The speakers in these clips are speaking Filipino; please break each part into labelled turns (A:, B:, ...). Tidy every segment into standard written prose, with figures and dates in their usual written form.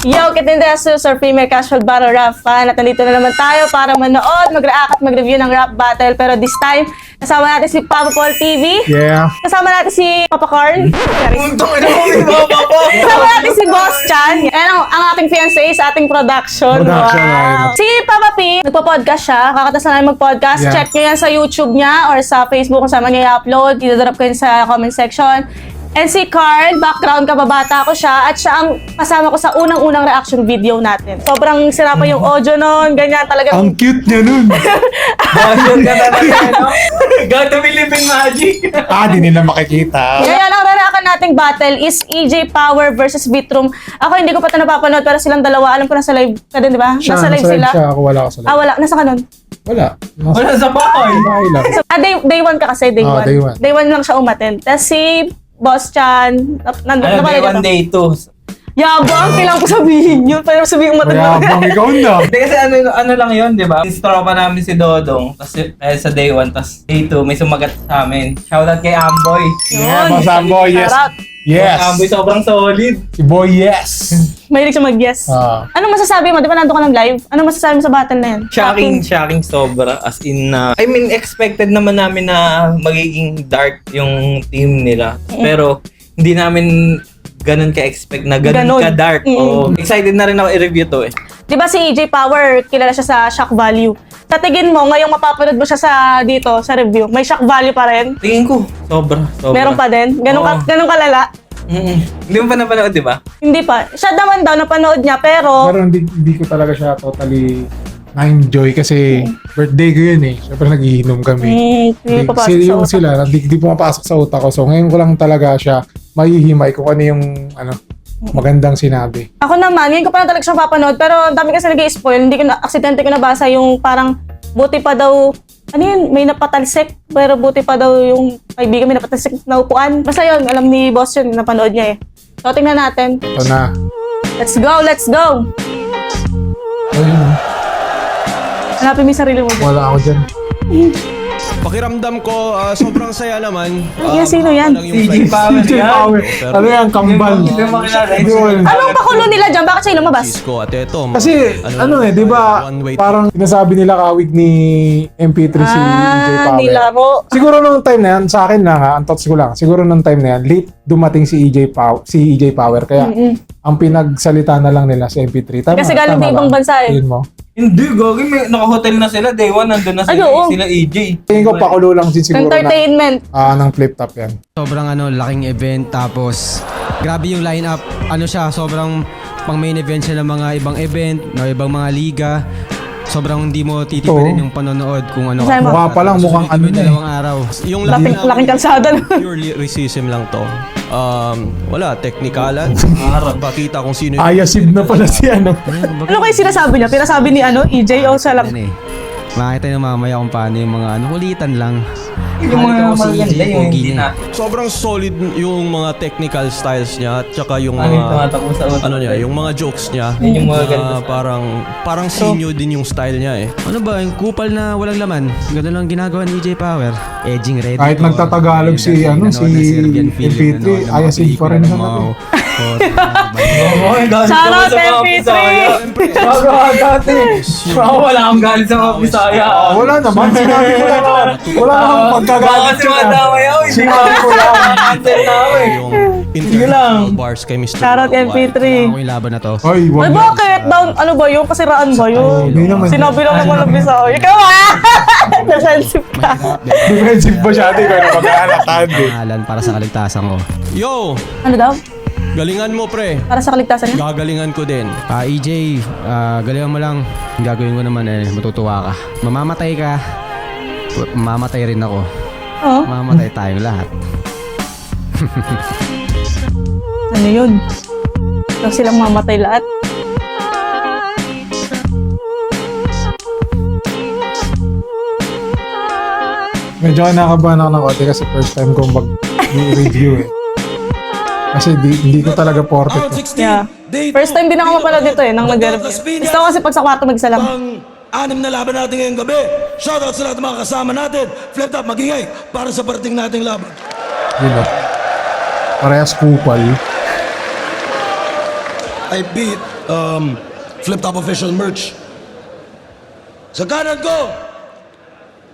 A: Yo, Kitindesus or Premier Casual Battle Rap fan. At nandito na naman tayo para manood, mag-react at mag-review ng rap battle. Pero this time, kasama natin si Papa Paul TV.
B: Yeah.
A: Kasama natin si Papa Carl. Kasama natin si Boss Chan. And ang ating fiancé sa ating production. Wow. Si Papa P, nagpo-podcast siya. Kakatas na namin mag-podcast.
B: Yeah.
A: Check nyo yan sa YouTube niya or sa Facebook kung saan niya i-upload. Idodrop ko yun sa comment section. And si Carl, background kababata ko siya at siya ang kasama ko sa unang-unang reaction video natin. Sobrang sira pa yung audio nun, ganyan talaga.
B: Ang cute niya nun.
C: Bashon ka talaga, no? God to believe in magic.
B: Di nila makikita.
A: Ngayon, ang reaction nating battle is EJ Power versus Beatroom. Ako hindi ko pa ito napapanood pero silang dalawa, alam ko nasa live ka din, di ba? Nasa live sila.
B: Siya, ako wala ako sa live.
A: Wala. Nasa ka nun?
B: Wala.
C: Wala sa bahay.
B: Bahay lang.
A: So, day one ka kasi, day one.
B: Day one.
A: Day one lang siya umattend. Tapos si Boss Chan, nandun
C: Day 1, day 2.
A: Yabang, kailangan ko sabihin yun. Pero sabihin umattend
B: Kaya bang ikaw na.
C: Hindi kasi ano lang yun, di ba? Since tropa namin si Dodong, tapos sa day 1, tapos day 2, may sumagat sa amin. Shoutout kay Amboy.
B: Yeah, Boss Amboy, yes.
A: Shoutout.
B: Yes.
C: Amboy sobrang solid.
B: Si Boy, yes.
A: Mahilig siya mag-guess. Anong masasabi mo? Di ba nandun ka ng live? Anong masasabi mo sa battle na yan?
C: Shocking sobra. As in, I mean, expected naman namin na magiging dark yung team nila. Pero, hindi namin ganun ka-expect na ganun ka-dark. Oh, excited na rin ako i-review to eh.
A: Di ba si EJ Power, kilala siya sa shock value. Sa tingin mo, ngayong mapapanood mo siya sa dito, sa review, may shock value pa rin?
C: Tingin ko, sobra.
A: Meron pa din? Ganun kalala?
C: Hindi mo pa napanood, di ba?
A: Hindi pa. Siya naman daw, napanood niya, pero...
B: Pero hindi ko talaga siya totally na-enjoy kasi birthday ko yun eh. Siyempre nagiinom kami.
A: Hindi papasok sa utak.
B: Sila, hindi pumapasok sa utak ko. So ngayon ko lang talaga siya mahihimay kung ano yung magandang sinabi.
A: Ako naman, ngayon ko pa na talaga siya papanood, pero ang dami kasi nag-i-spoil. Hindi ko na, aksidente ko nabasa yung parang buti pa daw, ano yun, may napatalsik, pero buti pa daw yung kaibigan may napatalsik na upuan. Basta yun, alam ni boss yun, napanood niya eh. So, tingnan natin.
B: Ito na.
A: Let's go, let's go!
B: Ayun,
A: Hanapin mo yung sarili mo.
B: wala ako dyan.
D: Pakiramdam ko, sobrang saya naman.
A: Sino yan?
C: CJ Power yan.
B: Ano yan, kambal.
C: Hindi mo makilala.
A: Anong pakulo nila dyan? Bakit siya lumabas?
D: Cisco at ito.
B: Kasi di ba parang sinasabi nila kawig ni MP3 si EJ Power.
A: nilaro.
B: Siguro nung time na yan, sa akin lang ang thoughts ko lang, siguro nung time na yan, late dumating si EJ Power, kaya ang pinagsalita na lang nila si MP3. Tama,
A: Kasi galing
B: tama
A: sa ibang
B: ba?
A: bansa eh.
B: Yun mo.
C: Hindi, gagawin. May naka-hotel na sila. Day 1, nandun na sila,
A: oo.
C: sila EJ.
B: Tingin ko pakulo lang din siguro
A: Entertainment.
B: ng flip top yan.
E: Sobrang laking event tapos grabe yung lineup. Sobrang pang main event siya ng mga ibang event, ng ibang mga liga. Sobrang hindi mo titipirin yung panonood kung ano.
A: Sabi mo,
B: Mukha pa lang, mukhang ano na eh.
E: Dalawang araw. Yung
A: laking kalsada na.
D: Purely racism lang to. Wala, teknikalan. Pakita kung sino
B: Ayasib na pala si
A: Ano kayo sinasabi niya? Pinasabi ni EJ o siya lang?
E: Makita nyo mamaya kung paano yung mga kulitan lang.
C: Yung mga maganda yung hindi na.
D: Sobrang solid yung mga technical styles niya at saka yung
C: Ano yung
D: mga
C: tumatakbo sa utak?
D: yung mga jokes niya.
C: Yun yung mga ganda.
D: Parang sinyo din yung style niya eh.
E: Ano ba, yung kupal na walang laman. Ganun lang ginagawa ni EJ Power. Edging ready.
B: Kahit nagtatagalog si MP3, ayasib pa rin naman.
A: Shoutout MP3!
C: Dati. Wala akong galit sa mga Bisaya.
B: Wala naman, sinabi ko lang. Wala akong pagkagalit
C: Baka si madama yaw.
B: Sinabi ko lang.
C: Cancel na ako eh.
D: Yung international bars kay Mr.
A: Shoutout MP3.
E: Ako yung laban na to.
B: Ay,
A: Ay,
B: wag na.
A: bakit? Down, ano ba yun? Kasiraan ba yun?
B: Hindi naman.
A: Sinabi lang naman ng Bisaya. Ikaw ah! Defensive ka.
B: Defensive ba siya? Di ko na mag-aalakad eh.
E: Pangalan para sa kaligtasan ko.
D: Yo!
A: Ano daw?
D: Galingan mo pre.
A: Para sa kaligtasan niya?
D: Gagalingan ko din.
E: EJ, galingan mo lang. Ang gagawin ko naman matutuwa ka. Mamamatay ka. Mamamatay rin ako.
A: Oo.
E: Mamamatay tayong lahat.
A: Ano yun? Ikaw silang mamatay lahat.
B: Medyo nakabahan ako ng konti kasi first time kong mag-review eh. Kasi hindi ko talaga porket.
A: Yeah. First time din ako mapanood dito nang nag-review. Gusto ko kasi pag sa kwarto mag-isa lang.
F: Anim na laban natin ngayong gabi. Shoutout sa lahat ng mga kasama natin. Flip top, magingay para sa parating nating laban.
B: Diba? Parehas kupal.
F: I beat Flip Top Official merch. Sa kanan ko,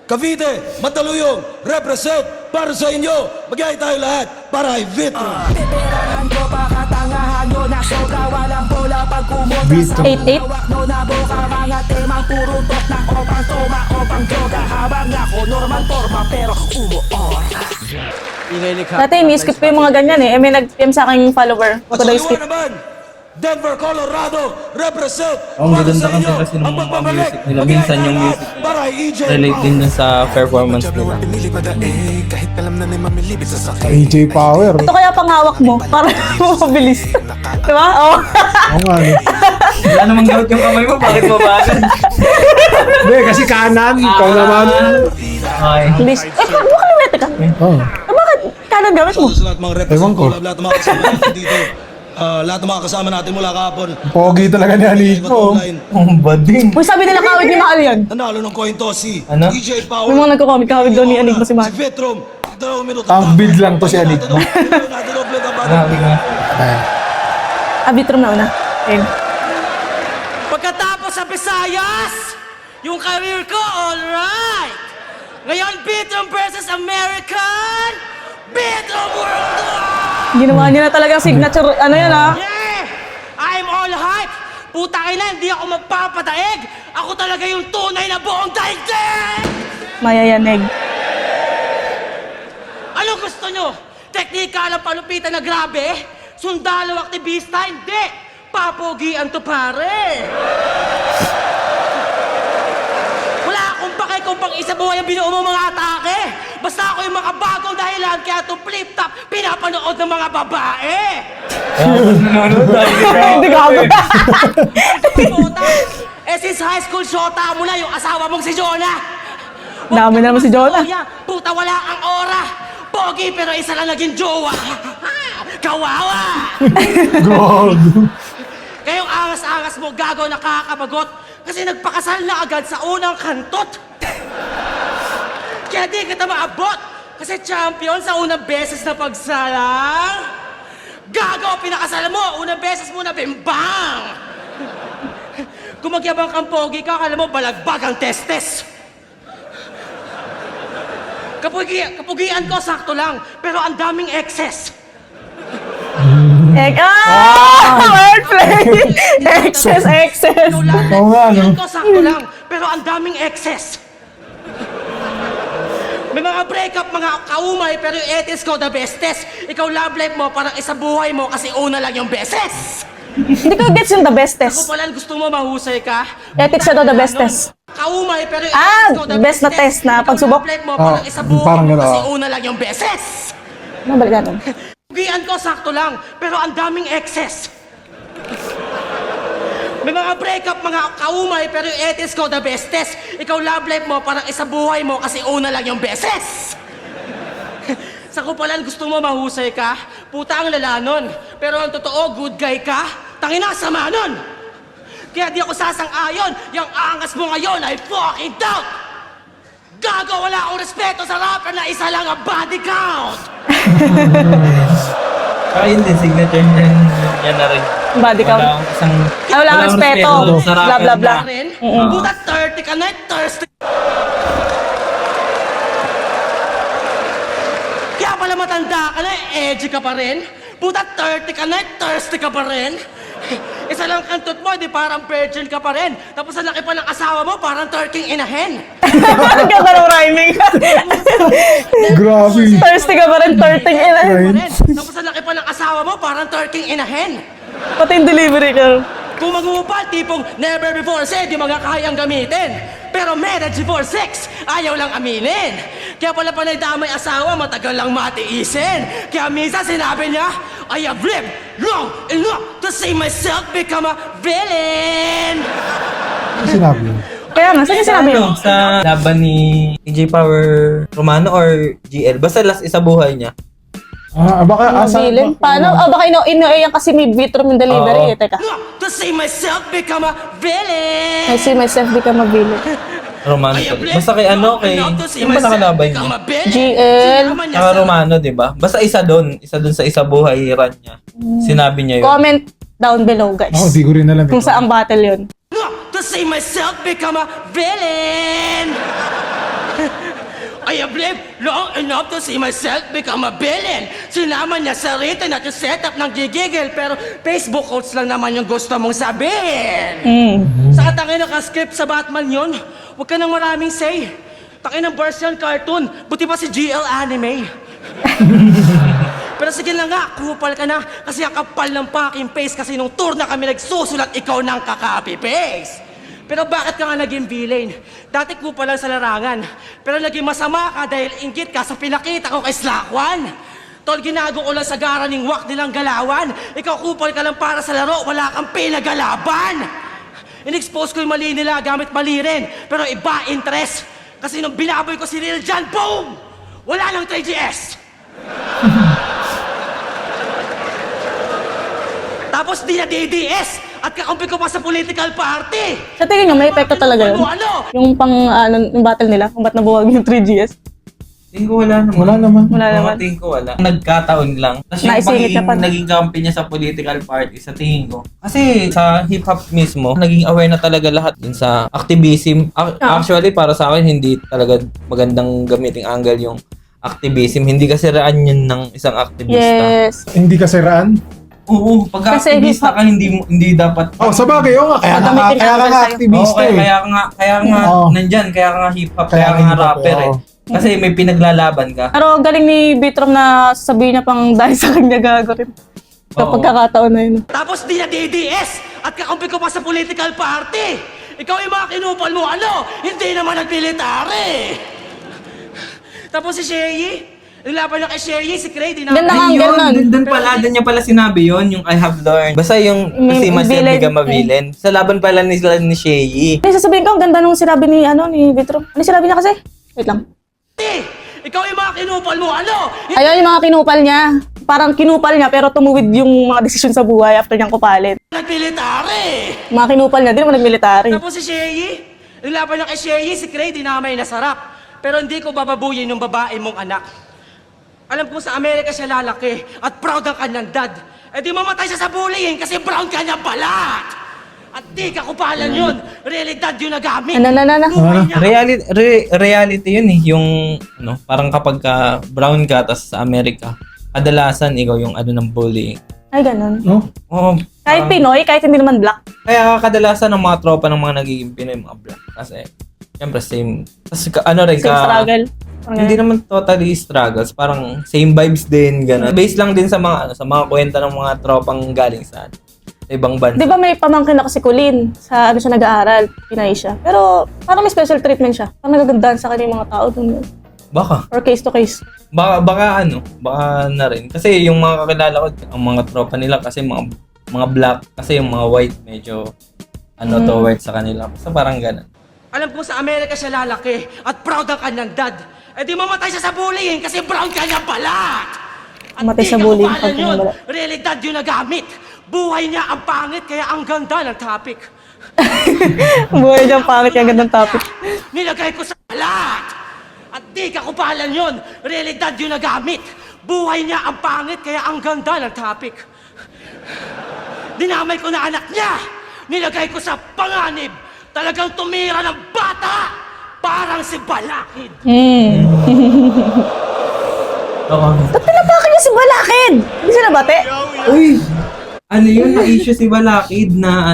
F: Cavite, Mandaluyong, represent para sa inyo. Magyay tayo lahat para kay Vitro.
G: Pipirahan ko pakatangahan nyo na sobra walang bola pag kumunta sa
A: 8-8.
G: hawak mo na boka mga temang puro tok na opang toma opang droga habang ako normal forma pero umuora.
A: Dati, ni-skip ko yung mga ganyan eh. May nag-PM sa akin yung follower.
F: At
A: Ako
F: sa
A: daw
F: iwan
A: skip.
F: naman, Denver, Colorado, represent
C: Ang
F: para
C: gaganda
F: sa inyo.
C: kasi ng
F: Ang
C: mga
F: pagpapalik,
C: music nila.
F: magyay
C: Minsan
F: tayo
C: yung
F: lahat
C: music nila
F: para kay EJ
C: relate din dun sa performance nila.
B: EJ Power.
A: Ito kaya pang hawak mo para mabilis. Diba? Oo.
B: Oo nga, no?
C: Wala namang gamit yung kamay mo, bakit mabagal?
B: Hindi, kasi kanan. Ikaw naman.
C: Okay.
A: Bilis. Baka lumete ka.
B: Oh.
A: Bakit kanan gamit mo?
F: sa lahat ng mga
B: Ewan
F: represent
B: ko.
F: lahat ng mga kasama natin dito. Lahat ng mga kasama natin mula kahapon.
B: Pogi talaga ni Anico.
F: Online.
C: Ang bading.
A: Uy, sabi nila kawid ni Mahal yan.
F: Nanalo ng coin toss si
C: Ano?
F: EJ Power.
A: Yung mga nagko-comment kawid daw ni Enigma si Mahal.
F: Si Vitrom. 2 minuto.
B: Ang bid lang to si Enigma.
C: Grabe nga.
A: Abitrom na una. Ayun.
G: Pagkatapos sa Visayas, yung career ko, alright! Ngayon, Bitrom versus American, Bitrom Worldwide!
A: Ginawa niya na talagang signature, ano yan ha?
G: Yeah! I'm all hype! Putang ina, hindi ako magpapadaig! Ako talaga yung tunay na buong daigdig!
A: Mayayanig.
G: Ano gusto nyo? Teknika lang palupitan na grabe? Sundalo aktivista? Hindi! Papogian to pare! Wala akong pake kung pang isa buhay ang binuo mo mga atake! Basta ako yung makabagong dahilan kaya to flip top pinapanood ng mga babae!
A: Hindi gago.
G: Puta! Since high school shota mo na yung asawa mong si Jonah!
A: Dami na naman si Jonah.
G: Puta, wala ang aura! Pogi pero isa lang naging jowa! Kawawa!
B: God.
G: Kayong angas-angas mo, gago, nakakabagot kasi nagpakasal na agad sa unang kantot. Kaya di kita maabot kasi champion sa unang beses na pagsalang. Gago, pinakasal mo, unang beses mo na bimbang. Kung magyabang kang pogi ka, akala mo balagbag ang testes. Kapugian ko, sakto lang, pero ang daming excess.
A: Wordplay! Excess.
B: Oo nga, no?
G: Kapugian ko, sakto lang, pero ang daming excess. May mga breakup, mga kaumay, pero yung etis ko the bestest. Ikaw love life mo, parang isa buhay mo kasi una lang yung beses.
A: Hindi ko gets yung the
G: Kung
A: bestest.
G: pala gusto mo mahusay ka,
A: Ethics siya daw the bestest.
G: kaumay, pero yung
A: Ah,
G: etis ko the
A: best na
G: bestest.
A: test na
G: Ikaw
A: pagsubok?
G: love life mo, parang isa buhay
B: parang
G: mo
B: gano'n,
G: kasi
B: oh.
G: una lang yung beses.
A: Ano balik natin?
G: Pugian ko, sakto lang, pero ang daming excess. May mga breakup, mga kaumay, pero yung etis ko the bestest. Ikaw love life mo, parang isa buhay mo kasi una lang yung beses. Sa kupalan gusto mo mahusay ka, puta ang lalanon. Pero ang totoo, good guy ka, tangina, sama nun. Kaya di ako sasang-ayon, yung angas mo ngayon ay fucking doubt. Gago, wala akong respeto sa rapper na isa lang ang body count.
C: Kaya yun din, signature niya na rin.
A: Body count.
C: Wala akong isang...
A: Ay, wala akong respeto.
C: sa rapper
A: Blah, blah, blah.
C: na-
G: Rin, puta 30 ka na, thirsty. Kaya pala matanda ka na, edgy ka pa rin. Puta 30 ka na, thirsty ka pa rin. Isa lang kantot mo, di parang virgin ka pa rin. Tapos ang laki pa ng asawa mo, parang turking inahen.
A: Ang ganda ng rhyming.
B: Grabe.
A: Thirsty ka pa rin, 13 ilan.
G: Tapos ang laki pa ng asawa mo, parang turking inahen.
A: Pati yung delivery ka.
G: Kung mag-uupal, tipong never before said yung mga kayang gamitin. Pero marriage before sex, ayaw lang aminin. Kaya pala panay damay asawa, matagal lang matiisin. Kaya minsan sinabi niya, I have lived long enough to see myself become a villain.
B: Ano sinabi yun?
A: Kaya nga, saan yung sinabi yun?
C: Ano, sa laban ni EJ Power Romano or GL? Basta last isa buhay niya.
B: Baka asa...
A: Villain? Paano? Oh, baka ino-yan kasi may Vitrom yung delivery.
C: Oo.
A: Teka.
G: To see myself become a villain.
A: I see myself become a villain.
C: Romano. Basta kay ano, kay... Yung ba nakalaban niya?
A: GL.
C: Saka Romano, di ba? Basta isa doon sa isa buhay run niya. Sinabi niya yun.
A: Comment down below, guys.
B: Ako, di ko rin alam.
A: Kung saan battle yun.
G: To see myself become a villain. I have lived long enough to see myself become a villain. Sinama niya sa written at yung setup ng gigigil, pero Facebook quotes lang naman yung gusto mong sabihin. Sa katangin naka-script sa Batman yun, huwag ka nang maraming say. Tangin ng version cartoon, buti pa si GL Anime. Pero sige na nga, kupal ka na kasi ang kapal ng fucking face kasi nung tour na kami nagsusulat ikaw ng kaka-copy-paste. Pero bakit ka nga naging villain? Dati kupal lang sa larangan, pero naging masama ka dahil inggit ka sa pinakita ko kay Slakwan. Tol, ginago ko lang sa garaning wak nilang galawan. Ikaw kupal ka lang para sa laro, wala kang pinagalaban. In-expose ko yung mali nila gamit mali rin, pero iba interest. Kasi nung binaboy ko si Real John, boom! Wala nang 3GS! Tapos di na DDS at kakampi ko pa sa political party.
A: Sa tingin nyo, may epekto talaga yun?
G: Ano?
A: Yung pang, yung battle nila, kung ba't nabuwag yung 3GS?
C: Tingin ko wala naman.
B: Wala naman.
A: Wala naman.
C: Tingin ko wala. Nagkataon lang. Tapos yung
A: Naisingit ka pa.
C: naging kampi niya sa political party, sa tingin ko. Kasi sa hip-hop mismo, naging aware na talaga lahat dun sa activism. Actually, para sa akin, hindi talaga magandang gamiting angle yung activism. Hindi kasi raan yun ng isang aktivista.
A: Yes.
B: Hindi kasiraan?
C: Oo, pag
A: Kasi
C: aktivista
A: hip-hop-
C: ka, hindi dapat...
B: Oh, sa bagay, oo nga.
A: Gagamitin
B: Kaya ka
A: ang
B: nga
A: sa'yo.
B: aktivista
C: Oo,
B: eh.
C: kaya nga
B: Oo.
C: nandyan, kaya ka nga hip-hop,
B: Kaya
C: kaya
B: ka
C: nga
B: hip-hop,
C: rapper eh.
B: oo.
C: Kasi may pinaglalaban ka.
A: Pero galing ni Bitrom na sabihin niya pang dahil sa kanya gago rin. Sa
C: Oo.
A: pagkakataon na yun.
G: Tapos di na DDS at kakampi ko pa sa political party. Ikaw yung mga kinupal mo, ano? Hindi naman nagmilitary. Tapos si Sherry, nilaban niya kay Sherry, si Cray, di na...
A: Ganda nga ang
C: Ayun,
A: ganon.
C: doon niya pala sinabi yon yung I have learned. Basta yung
A: May
C: kasi mas
A: villain.
C: become a villain. Sa laban pala ni Shay.
A: Ay, sasabihin ko, ang ganda nung sinabi ni, ni Bitrom. Ano sinabi niya kasi? Wait lang.
G: Ikaw yung mga kinupal mo, ano?
A: Ayun yung mga kinupal niya. Parang kinupal niya pero tumuwid yung mga desisyon sa buhay after niyang kupalin.
G: Nagmilitary.
A: Mga kinupal niya, di naman nag-military.
G: Tapos si Sherry, nilaban niya kay Sherry, si Cray, di na may nasarap. Pero hindi ko bababuyin yung babae mong anak. Alam ko sa Amerika siya lalaki at proud ang kanyang dad. Eh di mamatay siya sa bullying kasi brown kanyang balat. At di kakupalan yun. Realidad yung nagamit.
A: Ano.
G: Buhay niya.
C: Reality yun eh. Yung parang kapag ka brown ka tas sa Amerika, kadalasan ikaw yung ng bullying.
A: Ay, ganun.
B: No?
C: Oo.
A: Kahit
C: parang-
A: Pinoy, kahit hindi naman black.
C: Kaya kadalasan ng mga tropa ng mga nagiging Pinoy mga black. Kasi, syempre same. Tas
A: Same struggle. Parang
C: Hindi
A: ganun.
C: naman totally struggles, parang same vibes din, gano'n. Based lang din sa mga sa mga kwenta ng mga tropang galing sa ibang bansa.
A: Di ba may pamangkin ako si Colleen? Sa siya nag-aaral, Pinay siya. Pero parang may special treatment siya. Parang nagagandaan sa kanya yung mga tao dun.
C: Baka.
A: Or case to case.
C: Baka na rin. Kasi yung mga kakilala ko, ang mga tropa nila kasi mga black, kasi yung mga white medyo towards sa kanila. So parang gano'n.
G: Alam ko sa Amerika siya lalaki at proud ang kanyang dad. Eh di mamatay siya sa bullying kasi brown kanyang balat. At
A: Mamatay
G: di
A: sa bullying
G: kakupalan
A: pag kanyang
G: yun.
A: balat.
G: Realidad yung nagamit. Buhay niya ang pangit kaya ang ganda ng topic.
A: Buhay niyang pangit yung gandang topic.
G: Nilagay ko sa balat. At di kakupalan yun. Realidad yung nagamit. Buhay niya ang pangit kaya ang ganda ng topic. Dinamay ko na anak niya. Nilagay ko sa panganib. Talagang tumira ng bata. Parang si Balakid.
A: Ba't pinapakin niya si Balakid? Hindi siya nabate?
C: Uy! Ano yun? Na-issue si Balakid na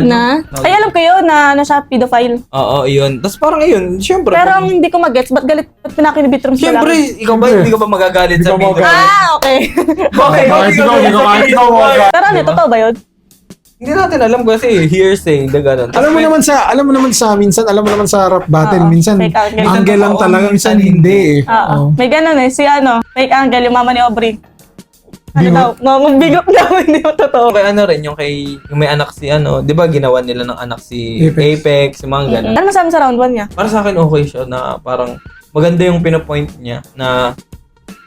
A: Ay, alam ko yun na siya pedophile.
C: Oo, yun. Tapos parang yun, syempre.
A: Pero ang hindi ko mag-gets, ba't galit, ba't pinakin ni Bitrom si
C: syempre,
A: Balakid?
C: ikaw ba hindi ka ba magagalit sa
B: Hindi ka
C: video?
B: magagalit.
A: Okay.
C: Bakit?
B: Hindi ko magagalit.
A: Pero ano, totoo ba yun?
C: Hindi natin alam kasi hearsay, the ganun.
B: Alam mo naman sa rap battle,
A: Oo,
B: minsan
A: fake angle.
B: angle lang
C: Oo,
B: talaga, minsan hindi eh.
A: Oo. May ganun eh. Si fake angle, yung mama ni Aubrey. Ano
B: Bigot.
A: daw? Bigok daw, hindi mo totoo.
C: Okay, rin, yung may anak si di ba ginawa nila ng anak si
B: Apex.
C: Apex, yung mga ganun.
A: Ano masabi sa round 1 niya?
C: Para sa akin okay siya na parang maganda yung pinopoint niya na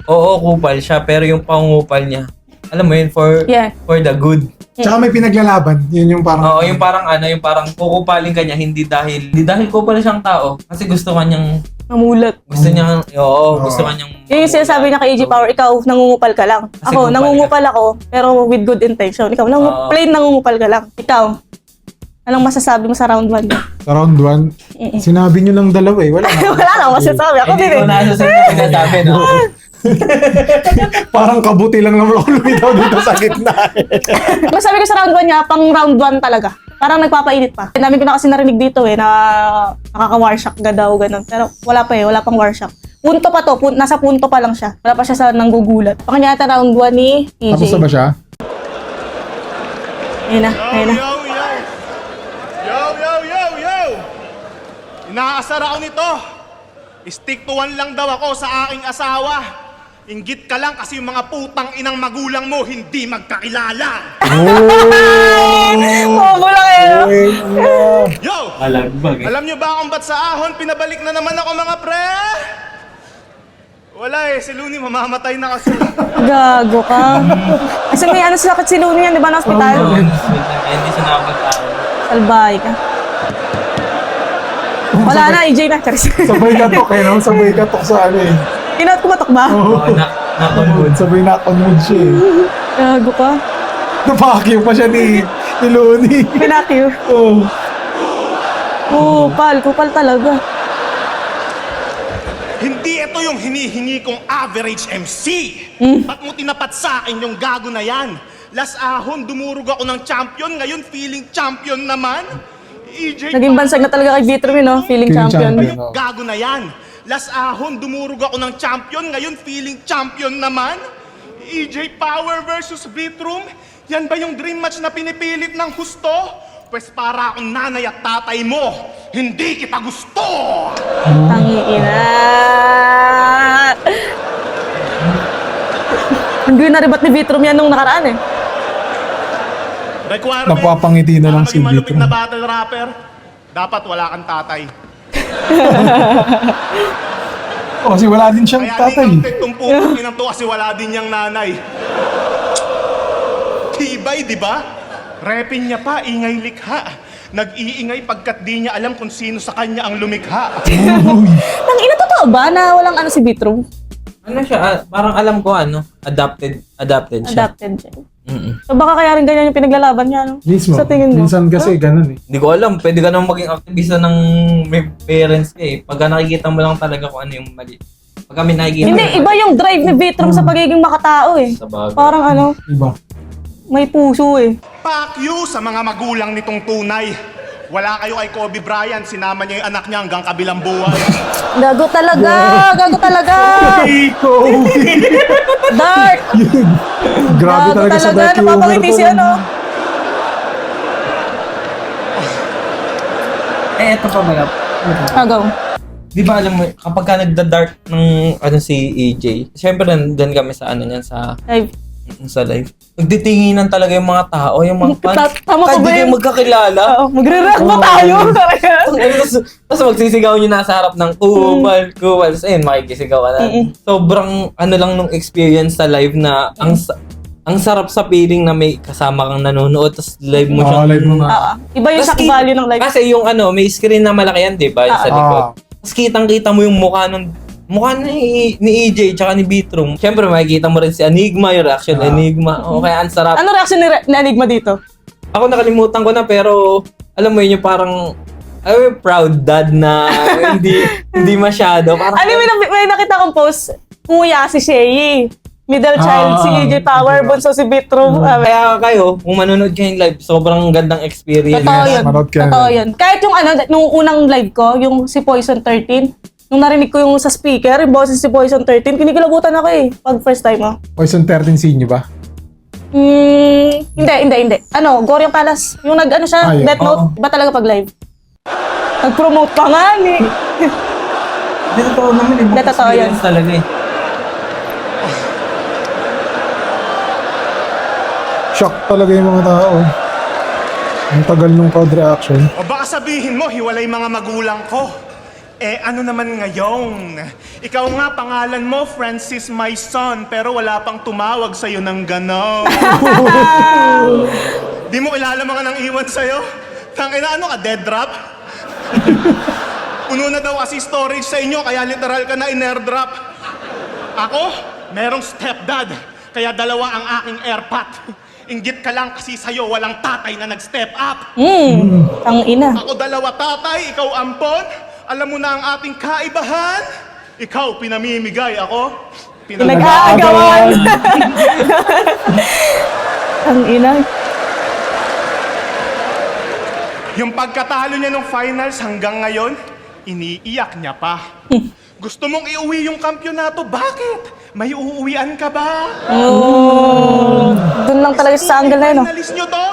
C: oo, kupal siya, pero yung pangungupal niya, alam mo yun, for the good.
B: Tsaka may pinaglalaban, yun yung parang...
C: Oo, yung parang kukupalin ka niya, hindi dahil kupal siyang tao, kasi gusto kanyang
A: Namulat.
C: Gusto niya, gusto kanyang...
A: Yun yung sinasabi niya kay AJ Power, ikaw, nangungupal ka lang.
C: Kasi
A: Ako,
C: kupal
A: nangungupal ako, pero with good intention. Ikaw, plain nangungupal ka lang. Ikaw, anong masasabi mo sa round 1?
B: Sa round 1, sinabi nyo lang dalawa eh. Wala na.
A: Wala na, masasabi. Ako
C: Hindi
A: din
C: ko
A: eh.
C: na sinasabi, no?
B: Parang kabuti lang naman ako lumitaw dito sa gitna.
A: Masabi ko sa round 1 nga, pang round 1 talaga. Parang nagpapainit pa. Dami ko na kasi narinig dito eh, na nakaka-warshock ka daw, ganun. Pero wala pa eh, wala pang warshock. Punto pa to, nasa punto pa lang siya. Wala pa siya sa nanggugulat. Pakanya yata round 1 ni EJ.
B: Tapos na ba siya?
A: Ayun na, ayun na.
H: Yo! Inaasar ako nito. Stick to one lang daw ako sa aking asawa. Inggit ka lang kasi yung mga putang inang magulang mo hindi magkakilala.
A: Oh, wala kayo.
H: Yo!
C: Malagbag eh.
H: Alam nyo ba kung ba't sa ahon pinabalik na naman ako mga pre? Wala eh, si Looney mamamatay na kasi.
A: Gago ka. Kasi may ano sakit si Looney yan, di ba, na hospital?
C: Hindi siya nakapagtao.
A: Salbahay ka. Wala na, EJ na. Charis.
B: Sabay katok eh, no? Sabay katok sa ano eh.
A: Kumatok ba?
C: Oo, nakonwood.
B: Sabay na-conmood siya eh.
A: Gago ka.
B: Napakakyo pa siya ni Looney.
A: Pinakyo.
B: Oh.
A: Kupal talaga.
H: Hindi ito yung hinihingi kong average MC. Ba't mo tinapat sa akin yung gago na yan? Last ahon, dumurog ako ng champion. Ngayon, feeling champion naman. EJ
A: Naging bansag na talaga kay Vitrum, no? Feeling champion.
B: champion.
H: gago na yan. Last ahon, dumurog ako ng champion. Ngayon, feeling champion naman. EJ Power versus Vitrum. Yan ba yung dream match na pinipilit ng husto? Pwes para akong nanay at tatay mo. Hindi kita gusto!
A: Tangiina. Hindi na ribat ni Vitrum yan nung nakaraan eh.
H: Requirement,
B: Napapangiti na lang
H: para
B: si
H: maging malupit
B: Vitrum.
H: na battle rapper, dapat wala kang tatay.
B: Oh, kasi wala din siyang
H: Kaya
B: tatay.
H: di counted tong pupugin to kasi wala din niyang nanay. Tibay, di ba? Repin niya pa, ingay likha. Nag-iingay pagkat di niya alam kung sino sa kanya ang lumikha.
A: Tangina, totoo ba na walang ano si Vitrum?
C: Ano siya, parang alam ko adapted siya.
A: Adapted siya.
C: Mm-mm.
A: So baka kaya rin ganyan yung pinaglalaban niya, no?
B: Mismo.
A: Sa tingin mo?
B: Minsan kasi ganun eh.
C: Hindi ko alam, pwede ka naman maging aktivista ng may parents ka eh. Pagka nakikita mo lang talaga kung ano yung mali. Pagka may nakikita
A: Hindi, iba yung drive ni Vitrum sa pagiging makatao eh.
C: Sa bagay.
A: Parang ano,
B: Iba.
A: may puso eh.
H: Fuck you sa mga magulang nitong tunay. Wala kayo kay Kobe Bryant, sinama niya yung anak niya hanggang kabilang buhay.
A: Gago talaga! Gago talaga! Dark!
B: Grabe
A: Gago
B: talaga sa dark humor
A: Napapangiti
B: to.
A: si ano.
C: Eto pa ba?
A: Agaw.
C: Di ba alam mo, kapag ka nagda-dark ng si AJ, syempre nandun kami sa niyan, sa live. Nagtitinginan talaga yung mga tao, yung mga fans.
A: Tama ka
C: Kahit
A: ba
C: di kayo
A: yun?
C: magkakilala.
A: Oo, magre-react ba tayo?
C: Tapos magsisigaw nyo nasa harap ng kupal. Tapos ayun, makikisigaw ka na. Sobrang ano lang nung experience sa live na ang sarap sa feeling na may kasama kang nanonood tapos live mo siyang...
B: live mo nga.
A: Oo. Iba yung shock value ng live.
C: Kasi yung may screen na malaki yan, di ba? Yung sa likod. Tapos kitang-kita mo yung mukha ni EJ tsaka ni Vitrum. Siyempre, makikita mo rin si Enigma, yung reaction ni Enigma. O kaya ang sarap.
A: Ano reaction ni Enigma dito?
C: Ako nakalimutan ko na pero alam mo yun yung parang proud dad na hindi masyado. Parang,
A: Ano may nakita kong post? Kuya, si Shay. Middle child, si EJ Power, bunso si Vitrum.
C: Kaya kayo, kung manonood kayo yung live, sobrang gandang experience.
A: Totoo yun.
B: manood ka
A: Totoo
B: na.
A: yun. Kahit yung nung unang live ko, yung si Poison 13, nung narinig ko yung sa speaker, yung boses si Poison 13, kinikilabutan ako eh. Pag first time mo.
B: Poison 13 scene nyo ba?
A: Hindi. Goriong Palace. Yung nag-ano siya,
B: Yun.
A: Death Note.
B: Oo.
A: Iba talaga pag live? Nag-promote pa nga ni.
C: Hindi, totoo naman eh.
A: Hindi, totoo yun.
C: Experience talaga eh.
B: Shock talaga yung mga tao. Ang tagal nung crowd reaction.
H: O baka sabihin mo, hiwalay mga magulang ko. Ano naman ngayon? Ikaw nga, pangalan mo, Francis my son, pero wala pang tumawag sa'yo ng gano'n. Di mo kilala mga nang iwan sa'yo? Tangina, ano ka, dead drop? Puno na daw kasi storage sa inyo, kaya literal ka na in-airdrop. Ako, merong stepdad, kaya dalawa ang aking airpot. Inggit ka lang kasi sa'yo walang tatay na nag-step up.
A: Ang ina.
H: Ako dalawa tatay, ikaw ampon. Alam mo na ang ating kaibahan. Ikaw pinamimigay, ako
A: Pinag-aagawan. Ang ina.
H: Yung pagkatalo niya nung finals hanggang ngayon, iniiyak niya pa. Gusto mong iuwi yung kampyonato, bakit? May uuwian ka ba?
A: Doon lang talaga sa angle na yun.
H: Finalist nyo to?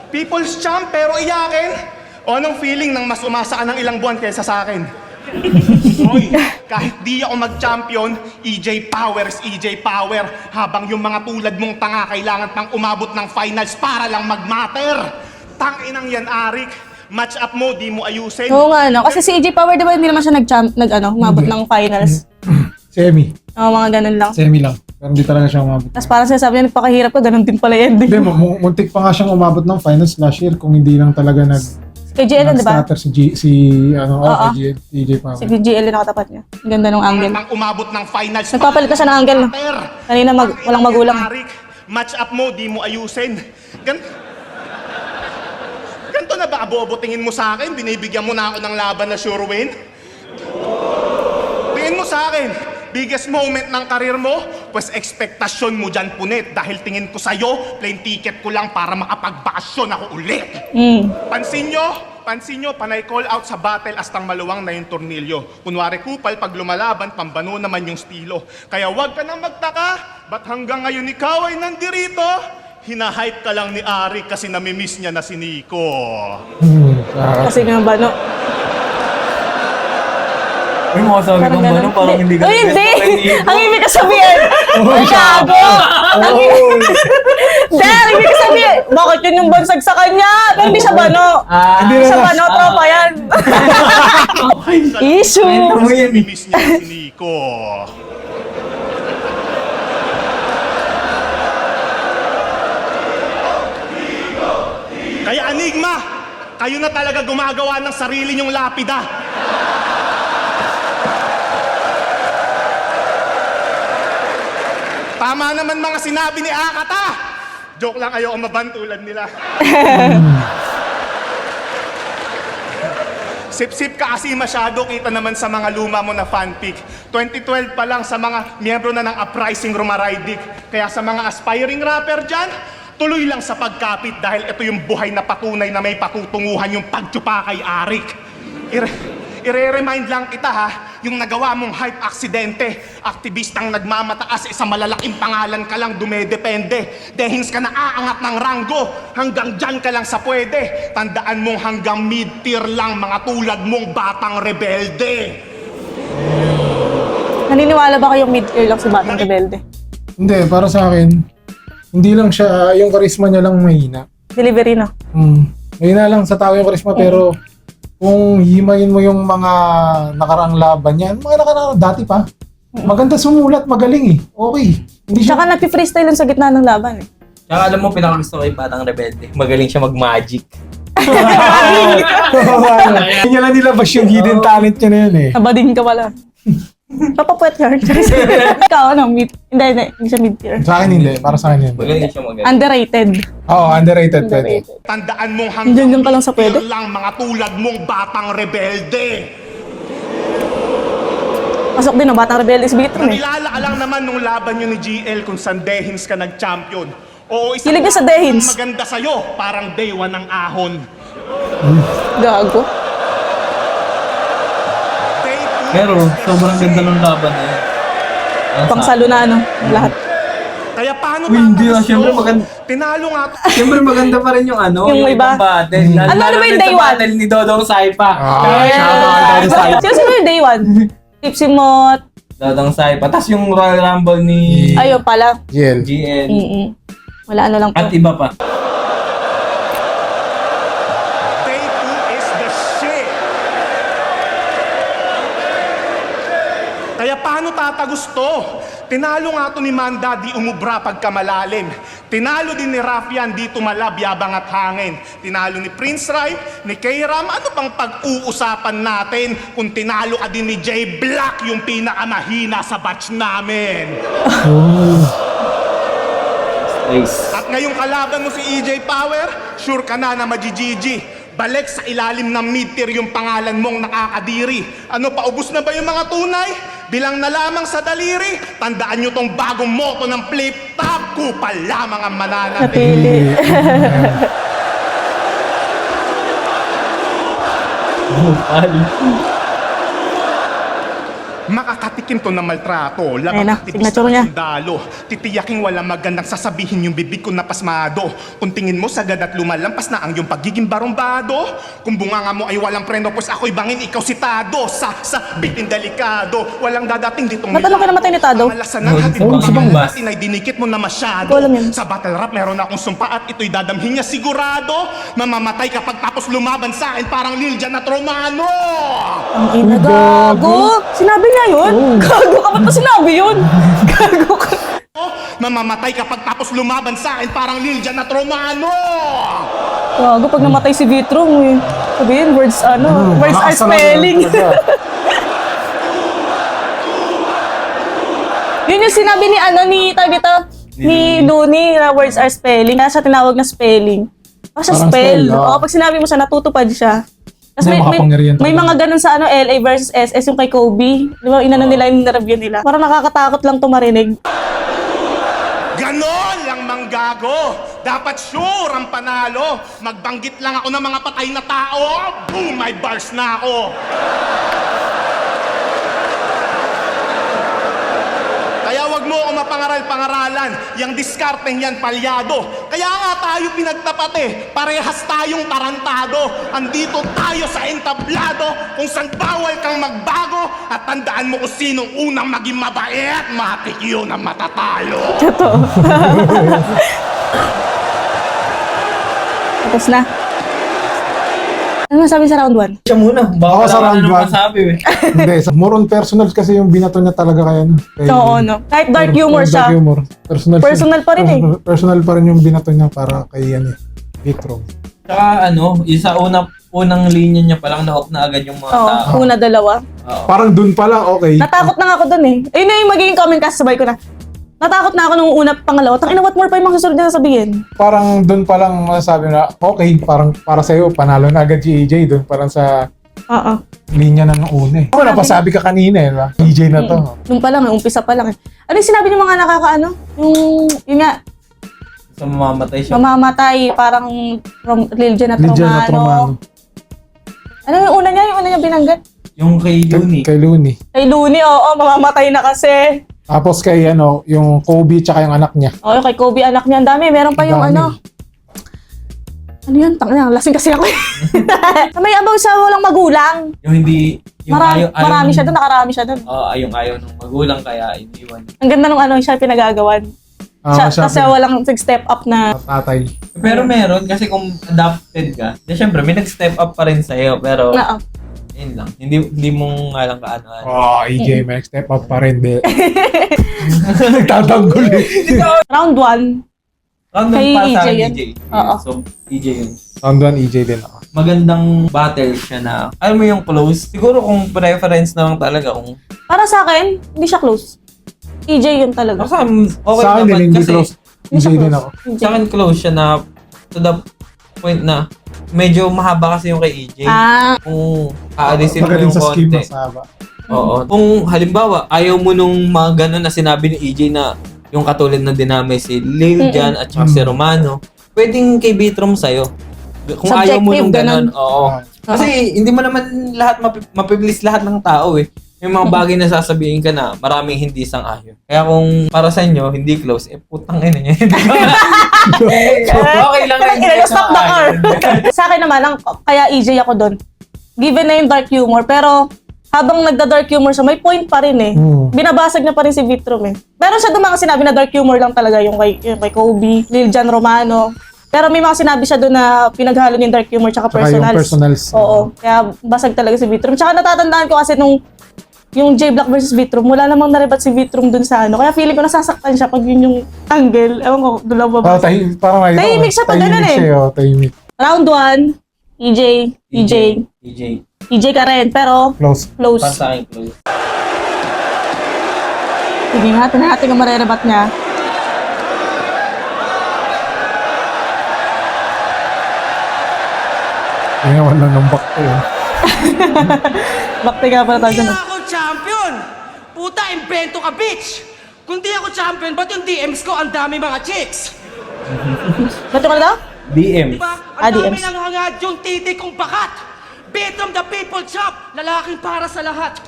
H: People's champ pero iyakin? O anong feeling nang mas umasa ka ng ilang buwan kaysa sa akin? Hoy, kahit di ako mag-champion, EJ Power is EJ Power. Habang yung mga tulad mong tanga kailangan pang umabot ng finals para lang mag-matter. Tanginang yan, Arik. Match up mo, di mo ayusin.
A: Oo nga, no? Kasi si EJ Power, di ba, hindi naman siya umabot ng finals.
B: Semi.
A: Oo, mga ganun lang.
B: Semi lang. Pero hindi talaga siya umabot.
A: Tapos parang sinasabi niya, nagpakahirap ko, ganun din pala yan.
B: Hindi, muntik pa nga siyang umabot ng finals last year kung hindi lang talaga
A: Kay GL, di ba?
B: nag-starter si EJ Power.
A: Si GL yung nakatapat niya. Ang ganda ng angle.
H: Pang umabot ng finals.
A: Nagpapalit ka siya ng angle, no?
H: Matter.
A: Kanina walang magulang.
H: Arik, match up mo, di mo ayusin. Ganto na ba abobo tingin mo sa akin? Binibigyan mo na ako ng laban na sure win? Tingin mo sa akin, biggest moment ng karir mo, pues ekspektasyon mo dyan punit dahil tingin ko sa'yo, plane ticket ko lang para makapagbakasyon ako ulit. Pansin nyo, panay call out sa battle astang maluwang na yung tornilyo. Kunwari kupal, pag lumalaban, pambano naman yung stilo. Kaya wag ka nang magtaka, ba't hanggang ngayon ikaw ay nandirito? Hinahype ka lang ni Ari kasi namimiss niya na si Nico.
A: Kasi nga ba, no?
C: Uy, makasabi
A: Parang
C: kong
A: ganun.
C: ano, parang hindi ka
A: Uy, hindi!
C: nag-guess
A: Ang ibig ka sabihin! Ay, gago! Dahil, ibig ka sabihin! Bakit yun yung bansag sa kanya? Pero hindi siya bano. Hindi siya bano, tropa yan. Issue!
H: Kasi namimiss niya na si Nico. Kaya Enigma, kayo na talaga gumagawa ng sarili niyong lapida. Tama naman mga sinabi ni Akata. Joke lang, ayoko mabantulan nila. Sip-sip ka kasi masyado, kita naman sa mga luma mo na fanfic. 2012 pa lang sa mga miyembro na ng Uprising Rumaraydik. Kaya sa mga aspiring rapper dyan, tuloy lang sa pagkapit dahil ito yung buhay na patunay na may patutunguhan yung pagtsupa kay Arik. I-remind lang kita ha, yung nagawa mong hype aksidente, aktivistang nagmamataas, sa malalaking pangalan ka lang dumedepende. Dehins ka na aangat ng ranggo, hanggang dyan ka lang sa pwede. Tandaan mong hanggang mid-tier lang mga tulad mong batang rebelde.
A: Naniniwala ba kayong mid-tier lang si Batang Rebelde?
B: Hindi, para sa akin, hindi lang siya, yung charisma niya lang mahina.
A: Delivery, no?
B: Mahina lang sa tao yung charisma, pero kung himayin mo yung mga nakaraang laban niya, mga nakaraang dati pa, maganda sumulat, magaling eh. Okay. Hindi siya...
A: Tsaka nag-freestyle yun sa gitna ng laban eh.
C: Tsaka alam mo, pinakagusto ko yung Batang Rebelde. Magaling siya mag-magic.
B: Hindi niya lang nilabas yung hidden talent niya na yun eh.
A: Nabading ka pala. Papapuwet ka. Ikaw, ano? Hindi siya mid-tier.
B: Sa akin hindi, para sa akin hindi.
C: Magaling siya magaling.
A: Underrated.
B: Oo, underrated pwede.
H: Tandaan mong
A: Diyan
H: hanggang
A: ka lang sa pwede?
H: mid-tier lang mga tulad mong batang rebelde.
A: Pasok din, no? Batang Rebelde si Bitron eh.
H: Nakilala ka lang naman nung laban nyo ni GL kung saan Dehins ka nag-champion. Oo,
A: Hilig ka sa Dehins.
H: maganda sa'yo, parang day one ng ahon.
A: Gago.
H: Day two,
C: Pero, sobrang ganda ng laban na yun.
A: Pangsalo na, ano? Lahat.
H: Kaya paano
C: Uy,
H: ba
C: hindi
H: ang
C: ah,
H: gusto?
C: syempre maganda.
H: Tinalo nga to.
C: Siyempre maganda pa rin yung ano,
A: Yung iba.
C: ibang battle.
A: Ano ba yung day
C: sa
A: one?
C: battle ni Dodong Saipa.
A: Sino yung day one? Tipsy Mot.
C: Dodong Saipa. Tapos yung Royal Rumble ni
A: Ayun pala.
B: GL.
C: GN.
A: Wala ano lang po.
C: At iba pa.
H: Day two is the shit. Kaya paano paano tatagos to? Tinalo nga to ni Manda, di umubra pagka malalim. Tinalo din ni Rafian, di tumalab, yabang at hangin. Tinalo ni Prince Rhyme, ni K-Ram, ano pang pag-uusapan natin kung tinalo ka din ni J Black, yung pinakamahina sa batch namin.
C: Nice.
H: At ngayong kalaban mo si EJ Power, sure ka na magigigi. Balik sa ilalim ng mid-tier yung pangalan mong nakakadiri. Ano, paubos na ba yung mga tunay? Bilang na lamang sa daliri, tandaan nyo tong bagong moto ng flip-top. Kupal lamang ang mananatili. Makakatikim to ng maltrato,
A: Ayun na,
H: labang aktivista
A: signature niya.
H: ng sundalo. Titiyaking walang magandang sasabihin yung bibig ko na pasmado. Kung tingin mo sagad at lumalampas na ang iyong pagiging barumbado. Kung bunganga mo ay walang preno, pues ako'y bangin, ikaw si Tado. Sa bitin delikado, walang dadating ditong
A: Natanong ka namatay ni Tado?
H: Pangalasan ng hatid
C: Oo,
H: mo,
C: si Bang Bas.
H: ay dinikit mo na masyado.
A: Ko alam yun.
H: Sa battle rap meron akong sumpa at ito'y dadamhin niya sigurado. Mamamatay kapag tapos lumaban sa akin parang Liljan at Romano.
A: Ang ina, gago. Sinabi niya yun? Gago ka, ba't pa sinabi yun? Gago ka.
H: Mamamatay kapag tapos lumaban sa akin parang Liljan at Romano.
A: Gago, pag namatay si Vitrum, eh. Sabihin, words are
B: Nakasalanan
A: spelling.
B: talaga.
A: Yun yung sinabi ni ni Looney na words are spelling. Kaya siya tinawag na spelling. Kasi
B: Parang
A: spell.
B: spell, oo.
A: Oo, pag sinabi mo siya, natutupad siya. Tapos
B: Hindi, makapangyarihan
A: may
B: talaga.
A: mga ganun sa LA versus SS, yung kay Kobe. Di ba, inano nila yung review nila. Parang nakakatakot lang to marinig.
H: Ganon lang manggago. Dapat sure ang panalo. Magbanggit lang ako ng mga patay na tao. Boom, may bars na ako. Kaya wag mo ako mapangaral-pangaralan. Yang diskarteng yan palyado. Kaya nga tayo pinagtapat eh. Parehas tayong tarantado. Andito tayo sa entablado. Kung saan bawal kang magbago. At tandaan mo kung sinong unang maging mabait. Matik yun ang matatalo.
A: Totoo. Tapos na. Ano masabi sa round 1?
C: Siya muna.
B: Ako
C: Baka
B: sa
C: wala
B: round
C: na
B: one.
C: masabi eh.
B: Hindi, more on personal kasi yung binato niya talaga kaya.
A: Oo, no. Kahit dark humor siya.
B: Dark humor.
A: Personal pa rin eh.
B: Personal pa rin yung binato niya para kay Vitro.
C: Tsaka yung sa unang linya niya palang na-off na agad yung mga
A: Oo,
C: tao.
A: una, dalawa.
B: Parang dun pala, okay.
A: Natakot na nga ako dun eh. Ayun na yung magiging comment kasi sabay ko na. Natakot na ako nung una, pangalawa. Tangina, what more pa yung mga susunod na sasabihin?
B: Parang dun palang masasabi na, okay, parang para sa'yo, panalo na agad si EJ dun parang sa
A: Oo.
B: linya na nung una eh. Ako napasabi ka kanina eh, ba? EJ na to.
A: Nung pa lang, umpisa pa lang eh. Ano yung sinabi ng mga nakakaano? Yun nga,
C: So mamamatay siya.
A: mamamatay, parang Liljan at
B: Liljan at
A: Romano. Ano yung una niya binanggit?
C: Yung kay Looney.
B: Kay Looney.
A: Kay Looney, oo, mamamatay na kasi.
B: Tapos kay yung Kobe tsaka yung anak niya.
A: Oo, kay Kobe, anak niya, ang dami. Meron pa yung
B: Dami.
A: Ano yun? Tangina, lasing kasi ako eh. May abang sa walang magulang.
C: Yung hindi... Yung
A: Marami siya doon, nakarami siya doon.
C: Oo, ayaw ng magulang kaya iniwan.
A: Ang ganda nung siya pinagagawan. Kasi walang step up na.
B: Tatay.
C: Pero meron kasi kung adopted ka, syempre may nag-step up pa rin sa'yo pero
A: Oo.
C: yun lang. Hindi mo nga lang kaano.
B: Oh, EJ, may step up pa rin. Nagtatanggol eh.
A: Round 1.
C: Round
A: Kay
C: pa sa
A: EJ
C: akin,
A: yun?
C: EJ.
A: Oo.
C: So, EJ yun.
B: Round 1, EJ din ako.
C: Magandang battle siya na, alam mo yung close. Siguro kung preference na lang talaga kung
A: Para sa akin, hindi siya close. EJ yun talaga.
C: sa akin, okay
B: Sa akin
C: naman
B: din, hindi
C: kasi
B: close.
A: Hindi
B: EJ
A: siya
B: din
A: close.
B: ako.
A: EJ.
C: sa akin close siya na to the point na medyo mahaba kasi yung kay EJ. Kung aalisin mo
B: Magaling
C: yung
B: sa scheme,
C: konti.
B: mas haba.
C: Oo. Kung halimbawa, ayaw mo nung mga ganun na sinabi ni EJ na yung katulad na dinamay si Lil Jan at saka si Romano, pwedeng kay Vitrom sa'yo. Kung ayaw mo nung
A: Subjective,
C: ganun, oo. Kasi hindi mo naman lahat mapiplease lahat ng tao eh. May mga bagay na sasabihin ka na maraming hindi sang-ayon. Kaya kung para sa inyo, hindi close, putang ina niya. Okay lang na hindi ka
A: Stop the car.
C: sang-ayon.
A: Sa akin naman, kaya EJ ako doon. Given na yung dark humor, pero habang nagda-dark humor siya, may point pa rin eh. Binabasag niya pa rin si Vitrum eh. Meron siya doon mga sinabi na dark humor lang talaga yung kay Kobe, Liljan Romano. Pero may mga sinabi siya doon na pinaghalo yung dark humor tsaka
B: Tsaka yung
A: personals.
B: personals.
A: Oo. Kaya basag talaga si Vitrum. Tsaka natatandaan ko kasi nung yung J-Block versus Vitrum, wala namang narebat si Vitrum dun sa ano. Kaya feeling ko nasasaktan siya pag yun yung angle. Ewan ko, doon lang
B: Ah,
A: babasa.
B: parang nakita ko.
A: Tahimik siya pag ganun eh.
B: Siya, tahimik.
A: Round 1, EJ ka rin, pero
B: Close.
A: close.
C: Para sa akin, close.
A: Sige nga, natin ang marerebat niya.
B: Tingnan lang ng back ko yun.
A: Bakti ka pala tayo
G: Hindi
A: dun.
G: ako champion! Puta, invento ka, bitch! Kung di ako champion, ba't yung DMs ko ang dami mga chicks?
A: Ba't ka na daw?
C: DM.
G: Diba?
A: Ah,
G: Ang dami
A: DMs.
G: nang hangad yung titi kong bakat! Bitrom the people champ! Lalaking para sa lahat!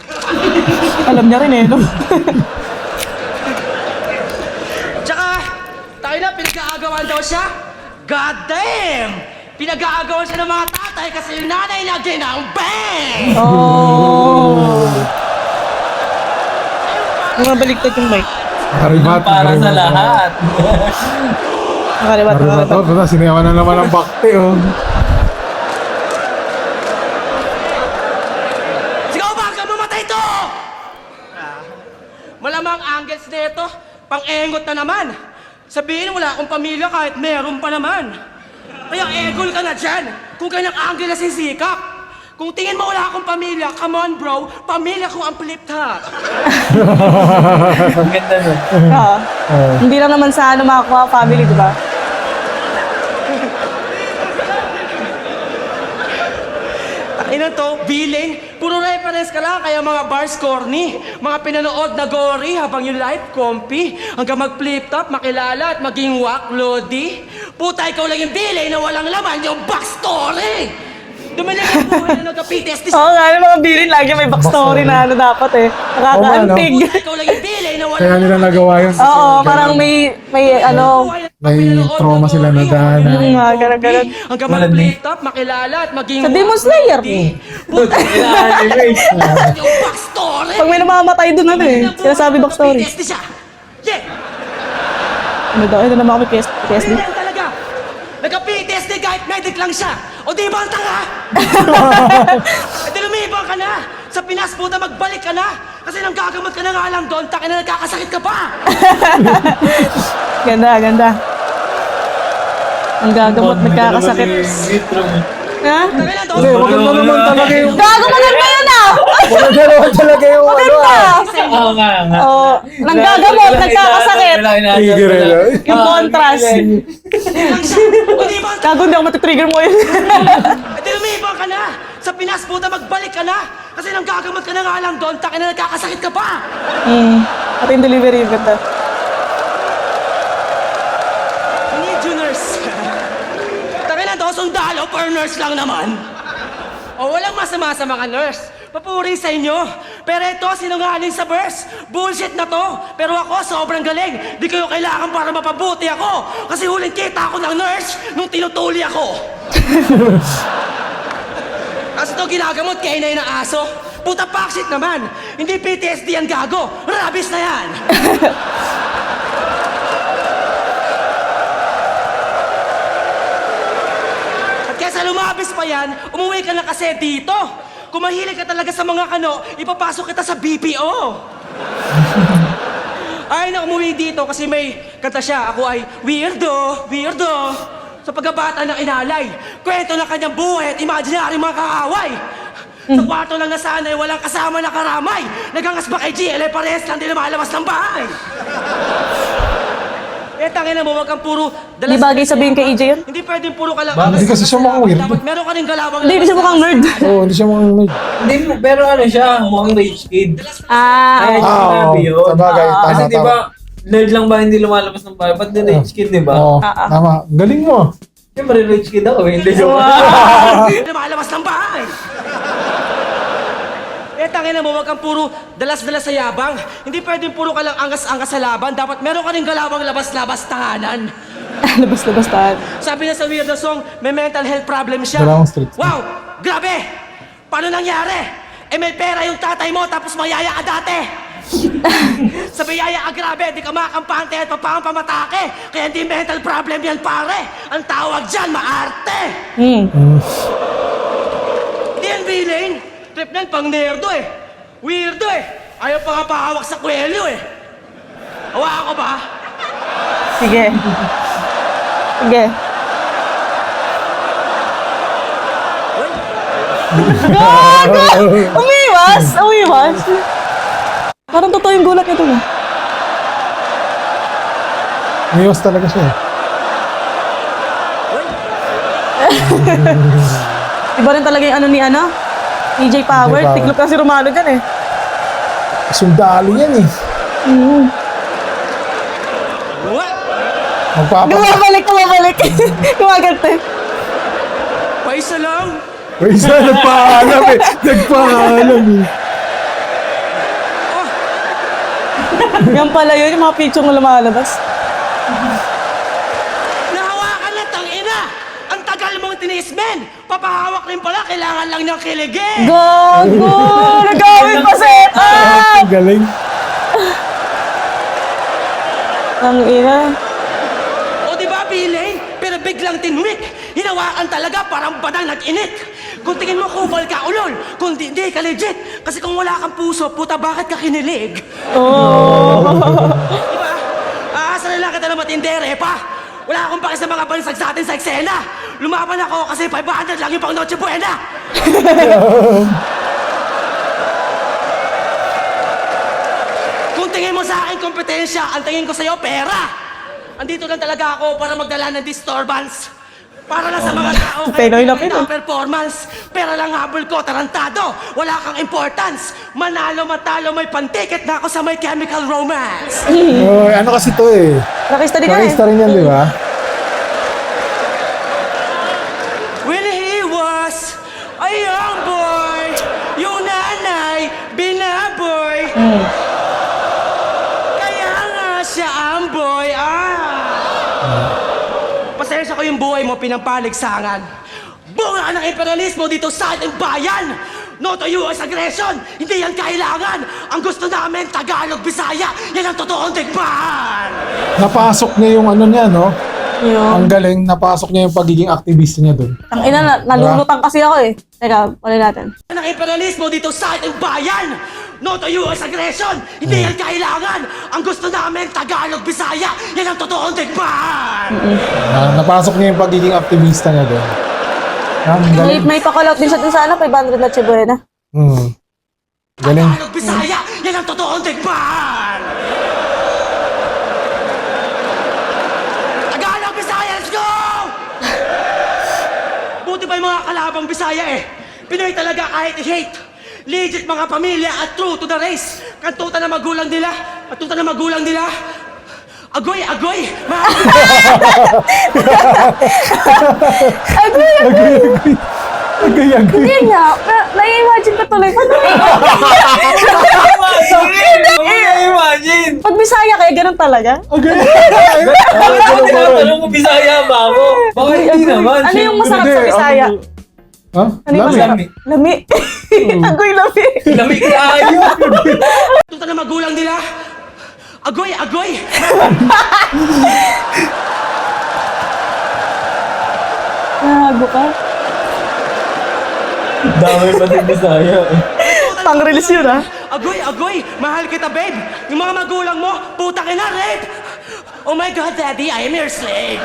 A: Alam niya rin eh, no?
G: Tsaka, tayo na, pinag-aagawan daw siya? God damn! Pinag-aagawan siya ng mga tatay kasi yung nanay na ginangbang!
A: Oh. Mga baliktad yung mic.
B: Haribat.
C: Para sa lahat.
A: Nakaribat,
B: Haribat.
A: nakaribat.
B: Ito, sinayawan na naman ang bakte, oh.
G: Sigaw ba ka mamatay to? Malamang angles nito, pang-engot na naman. Sabihin wala akong pamilya kahit meron pa naman. Kaya egol ka na dyan kung ganyang angle na sisikap. Kung tingin mo wala akong pamilya, come on bro, pamilya ko ang flip top.
C: Ang ganda nun.
A: Hindi lang naman sa ano makakuha family, di ba?
G: Ina to, villain, puro reference ka lang, kaya mga bars corny. Mga pinanood na gory habang yung life comfy. Hanggang mag-flip top, makilala at maging wak, lodi. Puta, ikaw lang yung villain na walang laman yung backstory. Dumalang ang buhay na nagka-PTSD
A: Oo nga, yung mga bilin lagi may backstory na ano dapat eh. Nakakaantig.
G: Puta, ikaw lang yung villain na walang
B: Kaya nila nagawa yun.
A: Oo, parang may ano,
B: May trauma sila na daanan.
A: yung mga ganun-ganun.
G: Hanggang mag-flip top, makilala at maging
A: Sa Demon Slayer.
G: Puta, yung backstory.
A: Pag may namamatay dun ano eh, sinasabi backstory.
G: PTSD siya. Yeah!
A: Ano daw, ito naman ako may PSD.
G: Ganyan talaga. Nagka-PTSD kahit medic lang siya. O di ba ang tanga? E di lumibang ka na. Sa Pinas, puta, magbalik ka na. Kasi nang gagamot ka na nga lang doon, takin na nagkakasakit ka pa.
A: Ganda, ganda. Ang gagamot, nagkakasakit. Ha?
G: Takin na doon.
B: Hindi, maganda naman talaga yung...
A: Gago, maganda yun ah!
B: Maganda naman talaga yung ano
A: Maganda!
B: ah.
C: Oo nga nga.
A: Oh, nanggagamot, nagkakasakit.
B: Trigger eh. no?
A: Yung contrast.
G: O di ba ang
A: Gago, hindi ako matitrigger mo yun.
G: E di lumibang ka na. Sa Pinas, puta, magbalik ka na. Kasi nang gagamot ka na nga lang doon, takin na nagkakasakit ka pa.
A: At yung delivery, yung ganda.
G: I need you, nurse. Takin na to, sundalo per nurse lang naman. O walang masama sa mga nurse. Papuri sa inyo. Pero ito, sinungaling sa verse. Bullshit na to. Pero ako, sobrang galing. Di kayo kailangan para mapabuti ako. Kasi huling kita ako ng nurse nung tinutuli ako. Kasi ito ginagamot, kainay ng aso. Puta paksit naman. Hindi PTSD yan gago. Rabies na yan. At kesa lumabis pa yan, umuwi ka na kasi dito. Kung mahilig ka talaga sa mga kano, ipapasok kita sa BPO. Ay na umuwi dito kasi may kanta siya. Ako ay weirdo, weirdo. Sa pagkabata ng inalay, kwento ng kanyang buhay at imaginary mga kaaway. Sa kwarto lang na sanay, walang kasama na karamay. Nagangas ba kay GLA, parehas lang din lumalabas ng bahay. Tangina mo, wag kang puro...
A: Di bagay sabihin kay EJ yun?
G: Hindi pwedeng puro ka lang...
B: Hindi kasi siya mga weird.
G: Dapat meron ka rin galawang...
A: Hindi, siya mukhang nerd.
B: Oo, hindi siya mga...
C: Hindi, pero ano siya, mukhang rich kid.
A: Ah,
C: Kaya
A: oo.
C: siya sinabi yun.
B: Sabagay, tama,
C: Kasi di
B: tama.
C: ba, nerd lang ba hindi lumalabas ng bahay? Ba't di rich kid, di ba?
B: Oo, tama. Galing mo.
C: Siyempre rich kid ako, hindi joke.
G: Lumalabas ng bahay. Tangina mo, wag kang puro dalas-dalas sa yabang. Hindi pwedeng puro ka lang angas-angas sa laban. Dapat meron ka rin galawang labas-labas tanganan.
A: Labas-labas tahan.
G: Sabi niya sa weirdo song, may mental health problem siya.
B: Dalawang street.
G: Wow! Grabe! Paano nangyari? Eh may pera yung tatay mo tapos mayaya ka dati. Sabi yaya ka grabe, di ka makampante at papamatake. Kaya hindi mental problem yan pare. Ang tawag dyan, maarte. Hindi yan villain. Trip nan pang nerdo eh. Weirdo eh. Ayaw pa nga pahawak sa kwelyo eh. Hawakan ko ba?
A: Sige. Sige. Gago! Umiwas! Umiwas! Parang totoo yung gulat nito na.
B: Umiwas talaga siya eh.
A: Iba rin talaga yung ano ni ano? EJ Power.
B: Power.
A: Tiklop kasi Romano dyan eh.
B: Sundalo yan eh.
G: What?
A: Gumabalik! Gumagante.
G: Pa isa lang.
B: Uy, isa nagpaalam eh. Nagpaalam eh.
A: Yan pala yun, yung mga picture na lumalabas.
G: Nahawakan na, tangina! Ang tagal mong tinis, men! Papahawak rin pala, kailangan lang niyang kiligin!
A: Gago! Nagawin pa set up!
B: Ang galing.
A: Ang ina.
G: O di ba, Billy? Pero biglang tinwik. Hinawakan talaga, parang badang nag-init. Kung tingin mo kupal ka, ulol. Kung di ka legit. Kasi kung wala kang puso, puta, bakit ka kinilig?
A: Oh.
G: Diba? Aasa na lang kita na matindere pa. Wala akong pake sa mga bansag sa atin sa eksena. Lumaban ako kasi 500 lang yung pang Noche Buena. Kung tingin mo sa akin kompetensya, ang tingin ko sa'yo pera. Andito lang talaga ako para magdala ng disturbance. Para lang sa mga tao
A: Penoy na
G: kaya
A: Pinoy.
G: performance. Pera lang habol ko, tarantado. Wala kang importance. Manalo, matalo, may pantiket na ako sa may chemical romance.
B: Uy, ano kasi to eh.
A: Rakista din ka eh.
B: Pakista rin yan, di ba?
G: When he was a young boy, yung nanay, binaboy. Kaya nga siya ang boy, Pasensya ko yung buhay mo, pinampaligsangan. Bunga ng imperialismo dito sa ating bayan! No to US aggression! Hindi yan kailangan! Ang gusto namin, Tagalog, Bisaya! Yan ang totoong digmaan!
B: Napasok niya yung ano niya, no?
A: Yun.
B: Ang galing, napasok niya yung pagiging activist niya dun.
A: Ang ina, nalulutang kasi ako eh. Teka, ulit natin.
G: Ng imperialismo dito sa ating bayan! No to US aggression! Hindi yan kailangan! Ang gusto namin, Tagalog, Bisaya! Yan ang totoong digmaan!
B: Napasok niya yung pagiging aktivista niya dun. Ang galing.
A: May pa-call out din siya dun sa ano, 500 na Chibuena.
B: Galing.
G: Tagalog, Bisaya! Yan ang totoong digmaan! Tagalog, Bisaya, let's go! Buti pa yung mga kalabang Bisaya eh. Pinoy talaga kahit i-hate. Legit mga pamilya at true to the race. Kantutan na magulang nila. Kantutan na magulang nila. Agoy, agoy!
B: Agay.
A: Hindi nga, nai-imagine ko tuloy.
C: Imagine!
A: Pag Bisaya kaya ganun talaga?
B: Agay.
C: Tinatanong ko, Bisaya ba ako? Bakit hindi naman?
A: Ano yung masarap sa Bisaya?
B: Ha?
A: Ano yung masarap? Lami. Agoy lami.
C: Lamig tayo!
G: Kantutan na magulang nila. Agoy, agoy!
A: Gago ka.
C: Dami pa din Bisaya.
A: Pang-release yun ah.
G: Agoy, agoy! Mahal kita, babe! Yung mga magulang mo, puta ka na, rape! Oh my God, Daddy, I am your slave!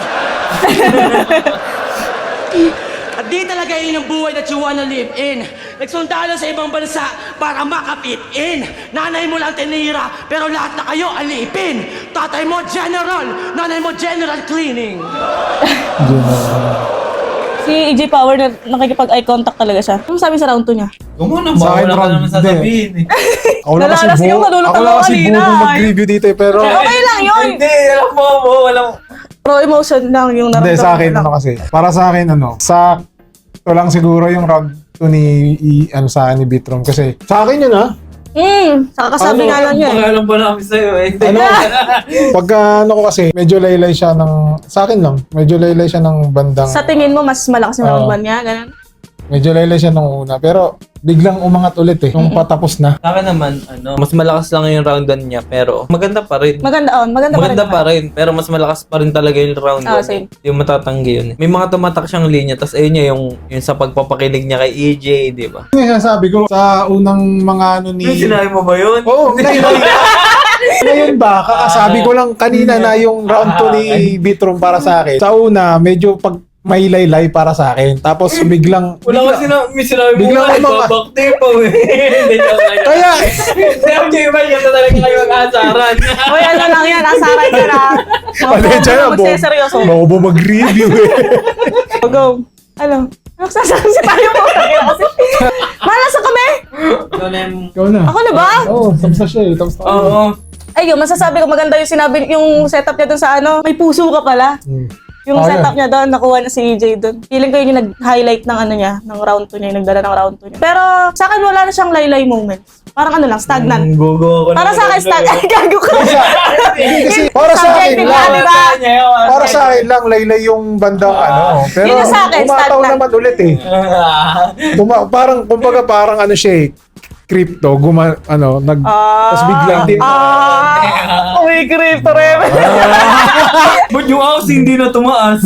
G: At di talaga yun ang buhay that you wanna live in. Nagsundalo sa ibang bansa para makapit in. Nanay mo lang tinira, pero lahat na kayo alipin. Tatay mo, general. Nanay mo, general cleaning.
A: Si EJ Power na nakikipag-eye contact talaga siya. Ano sabi sa round 2 niya?
C: Gumuna
B: Sa
C: ba?
B: akin,
C: Wala ka
B: Ron,
C: naman sasabihin eh.
B: Ako lang kasi
A: Nalalas yung
B: buo.
A: nalulutang
B: Ako lang
A: ako
B: kasi
A: kanina,
B: buo
A: ay.
B: mag-review dito eh. Pero
A: Okay lang yun!
C: Hindi, alam mo, walang...
A: Pro emotion lang yung
B: hindi,
A: naramdaman
B: sa akin
A: ko lang.
B: ano kasi. Para sa akin ano, sakto lang siguro yung rag to ni ano sa akin ni Bitrom kasi sa akin yun ha.
A: Saka kasabi nga lang yun.
C: Pagkalam pa namin sa'yo eh.
B: Ano? Pagka ano ko kasi medyo laylay siya ng sa akin lang. Medyo laylay siya ng bandang
A: Sa tingin mo, mas malakas yung
B: Oo.
A: round 1 niya? Ganun?
B: medyo laylay siya nung una pero biglang umangat ulit eh. Nung patapos na.
C: Sa akin naman, mas malakas lang yung round 1 niya, pero maganda pa rin.
A: Maganda
C: Pa rin, pero mas malakas pa rin talaga yung round 1.
A: same.
C: Yung matatanggi yun. May mga tumatak siyang linya, tapos ayun niya yung sa pagpapakilig niya kay EJ, di ba?
B: Yung sabi ko, sa unang mga ano ni...
C: Sinabi mo ba yun?
B: Oo, ngayon ba? Sabi ko lang kanina na yung round 2 ni Bitrom para sa akin. Sa una, medyo pag may laylay para sa akin. Tapos biglang...
C: Wala kasi may sinabi mo
B: biglang
C: nga,
B: umanga.
C: babakti pa eh. Hindi ka kaya.
B: Kaya...
C: Hindi ba yun talaga kayo mag-asaran?
A: Hoy, ano lang yan, asaran ka na.
B: Pasensya na,
A: magseseryoso.
B: Bobo mag-review eh.
A: Go. Ano? Nagsasabi tayo mo. Malasa kami?
B: Ikaw na.
A: Ako na ba?
B: Oo, tapos na siya eh. Tapos na.
C: Oo.
A: Ayun, masasabi ko maganda yung sinabi, yung setup niya dun sa ano, may puso ka pala. Yung setup niya doon, nakuha na si EJ doon. Feeling ko yung nag-highlight ng ano niya, ng round 2 niya, yung nagdala ng round 2 niya. Pero sa akin wala na siyang laylay moments. Parang ano lang, stagnant.
C: Gogo ako na.
A: Para sa akin, stagnant. Ay, gago ka.
B: Kasi para sa akin
A: Subjective
B: lang.
A: na, diba?
B: Para sa akin lang, laylay yung bandang ano. Pero
A: Yun yung sa akin,
B: umataw
A: stagnant.
B: naman ulit eh. Parang, kumbaga parang ano siya eh. Crypto, tapos biglang din.
A: Uy, crypto rin.
C: Ba't yung house hindi na tumaas?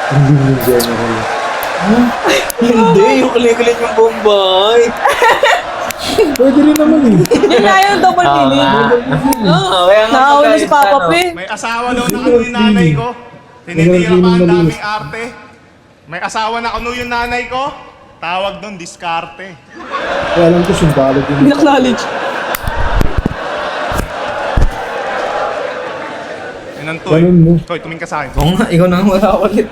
B: Hindi yung general.
C: Hindi, yung kulit-kulit yung Bombay.
B: Pwede rin naman eh.
A: Yun nga yung double meaning.
C: Kaya nga
A: Nakahuli si
C: pagka-
A: Papa
C: ano,
A: P.
H: May asawa daw na ano yung nanay ko. Tinitira pa ang daming arte. May asawa na ano yung nanay ko. Tawag doon, diskarte.
B: Kaya alam ko sundalo din.
A: Acknowledge.
H: Yan ang Toy.
B: Ganun mo.
H: Toy, tumingin ka sa akin.
C: Oo nga, ikaw na ang wala ulit.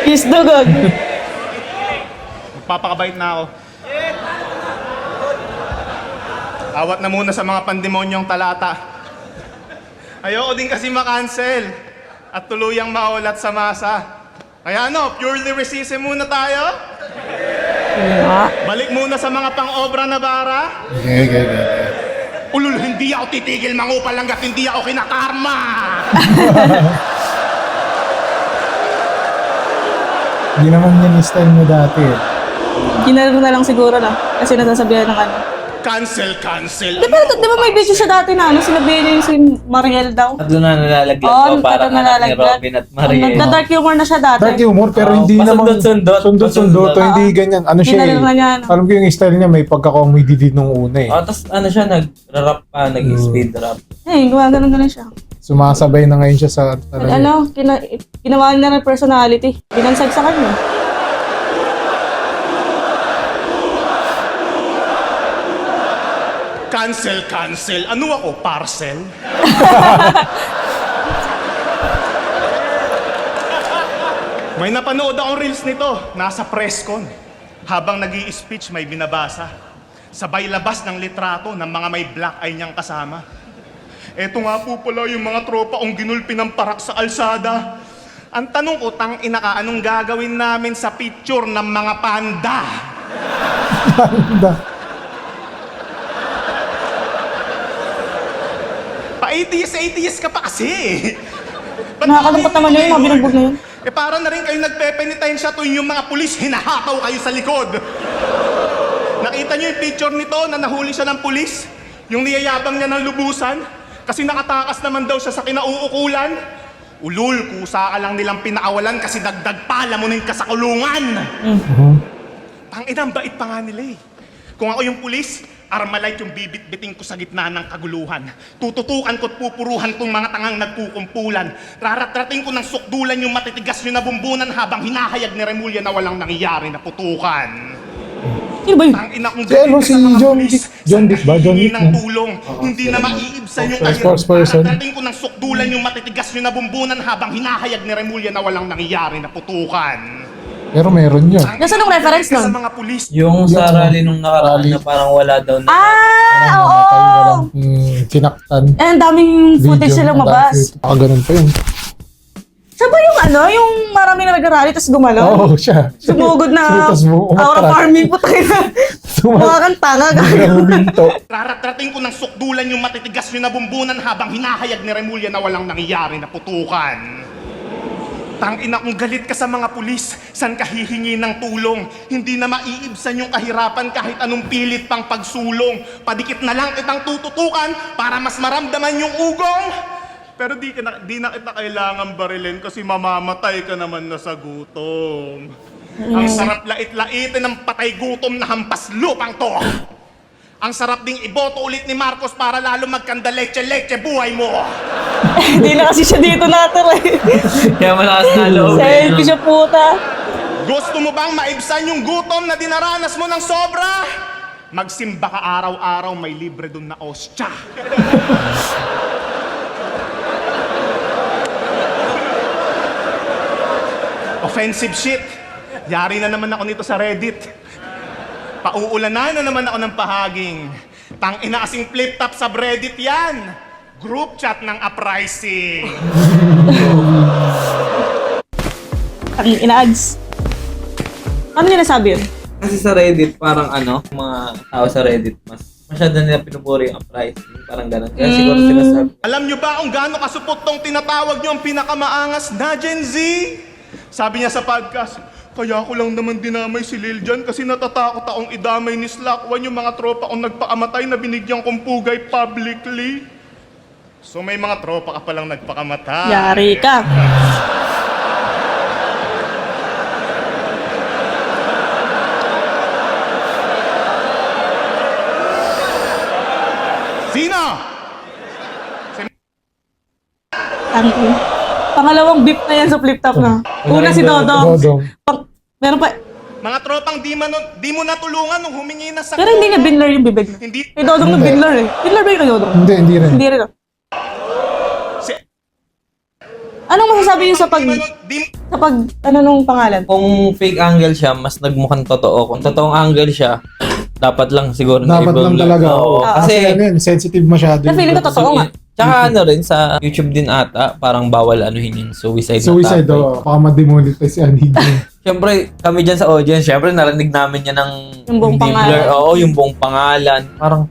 A: Kiss the god.
H: Magpapakabait na ako. Awat na muna sa mga pandemonyong talata. Ayoko din kasi makancel at tuluyang maulat sa masa. Kaya ano, pure lyricism muna tayo? Balik muna sa mga pang-obra na bara.
B: Okay.
H: Ulul, hindi ako titigil mangupal hanggat hindi ako kinakarma.
B: Hindi naman yan yung style mo dati eh.
A: Ginano na lang siguro na. Kasi nasasabihan ng ano.
H: Cancel.
A: Di ba may video siya dati na ano, sinabihan niya yung si Mariel daw?
C: Tatlo na nalalaglag
A: Oo,
C: ko para
A: tatlo
C: anak ni Robin at Marie.
A: Nagda-dark humor na siya dati.
B: Dark humor pero hindi naman
C: pasundot-sundot.
B: hindi ganyan. Ano siya
A: Ginano na niya, ano.
B: Alam ko yung style niya may pagka-comedy din nung una eh.
C: Tapos ano siya, nag-rap pa, nag-speed rap.
A: Eh, gumagano siya.
B: Sumasabay na ngayon siya sa talaga.
A: Ano, ginawa niya ng personality. Binansag sa kanya.
H: Cancel. Ano ako, parcel? May napanood akong reels nito. Nasa presscon. Habang nag-i-speech, may binabasa. Sabay labas ng litrato ng mga may black eye niyang kasama. Eto nga po pala yung mga tropa kong ginulpi ng parak sa alsada. Ang tanong ko, tang-ina ka, anong gagawin namin sa picture ng mga panda? Pa-ATS ka pa kasi.
A: Nakakalungkot naman yun, mga binugbog na yun.
H: Eh para na rin kayo nagpepenitensya tuwing yung mga pulis, hinahataw kayo sa likod. Nakita niyo yung picture nito na nahuli siya ng pulis? Yung niyayabang niya ng lubusan? Kasi nakatakas naman daw siya sa kinauukulan? Ulul, kusa ka lang nilang pinakawalan kasi dagdag pala mo ka sa kulungan. Tangina, ang bait pa nga nila eh. Kung ako yung pulis, Armalite yung bibit-biting ko sa gitna ng kaguluhan. Tututukan ko't pupuruhan tong mga tangang nagkukumpulan. Raratrating ko ng sukdulan yung matitigas nyo na bumbunan habang hinahayag ni Remulla na walang nangyayari na putukan.
A: Sino ba yun?
H: Tangina kung
B: Si ano, si John Dick ba? John Dick
H: ng
B: na?
H: tulong. Hindi na maiibsan yung
B: Spokesperson.
H: Raratrating ko ng sukdulan yung matitigas nyo na bumbunan habang hinahayag ni Remulla na walang nangyayari na putukan.
B: Pero meron yun.
A: Nasaan yung reference nun?
H: Sa mga pulis.
C: Yung sa
B: Yung
C: rally nung nakaraan
B: rally.
C: na parang wala daw na.
A: Oo!
B: Sinaktan.
A: Eh, ang daming footage silang mabas.
B: Ganun pa yun.
A: Siya ba yung ano, yung maraming nag-rally tapos gumalaw?
B: Oo, siya.
A: Sumugod na
B: Tapos
A: aura
B: umatras.
A: farming po tayo. Mukha kang tanga.
B: Huminto.
H: Raratrating ko ng sukdulan yung matitigas nyo na bumbunan habang hinahayag ni Remulla na walang nangyayari na putukan. Tangina kung galit ka sa mga pulis, san ka hihingi ng tulong? Hindi na maiibsan yung kahirapan kahit anong pilit pang pagsulong. Padikit na lang kitang tututukan para mas maramdaman yung ugong. Pero di na kita kailangan barilin kasi mamamatay ka naman na sa gutom. Ang sarap lait-laitin ng patay gutom na hampas lupang to. Ang sarap ding iboto ulit ni Marcos para lalo magkandaleche-leche buhay mo.
A: Hindi na kasi siya dito natira eh.
C: Kaya malakas na loob.
A: Selfie siya puta.
H: Gusto mo bang maibsan yung gutom na dinaranas mo ng sobra? Magsimba ka araw-araw, may libre dun na ostya. Offensive shit. Yari na naman ako nito sa Reddit. Pauulanan na naman ako ng pahaging. Tang-ina kasing flip-top sa Reddit yan. Group chat ng uprising.
A: Ang ina-ads. Ano nila sabi yun?
C: Kasi sa Reddit, parang mga tao sa Reddit, masyado nila pinupuri yung uprising. Parang ganun. Kaya siguro sila sabi.
H: Alam nyo ba kung gaano kasupot tong tinatawag nyo ang pinakamaangas na Gen Z? Sabi niya sa podcast, kaya ko lang naman dinamay si Lil Jon kasi natatakot akong idamay ni Slack 1 yung mga tropa kong nagpakamatay na binigyan kong pugay publicly. So may mga tropa ka palang nagpakamatay.
A: Yari ka.
H: Sino?
A: Pangalawang beep na yan sa flip-top na. Una si Dodong. Meron pa.
H: Mga tropang di mo natulungan nung humingi na sa...
A: Pero hindi niya binler yung bibig niya.
H: Hindi.
A: Kay Dodong na binler eh. Binler ba yung kay Dodong?
B: Hindi rin.
A: Hindi rin.
H: Si-
A: Anong masasabi niyo sa nung pangalan?
C: Kung fake angle siya, mas nagmukhang totoo. Kung totoong angle siya, dapat lang siguro
B: Dapat lang talaga.
C: Oo.
B: Kasi
C: Kasi,
B: sensitive masyado.
A: Na feeling ko totoo nga.
C: tsaka rin, sa YouTube din ata, parang bawal anuhin yun, suicide na
B: Suicide,
C: topic.
B: baka ma-demonetize si Anid.
C: Siyempre, kami dyan sa audience, siyempre narinig namin yan ng
A: Yung buong
C: hindi
A: pangalan.
C: blur. Oo, yung buong pangalan. Parang,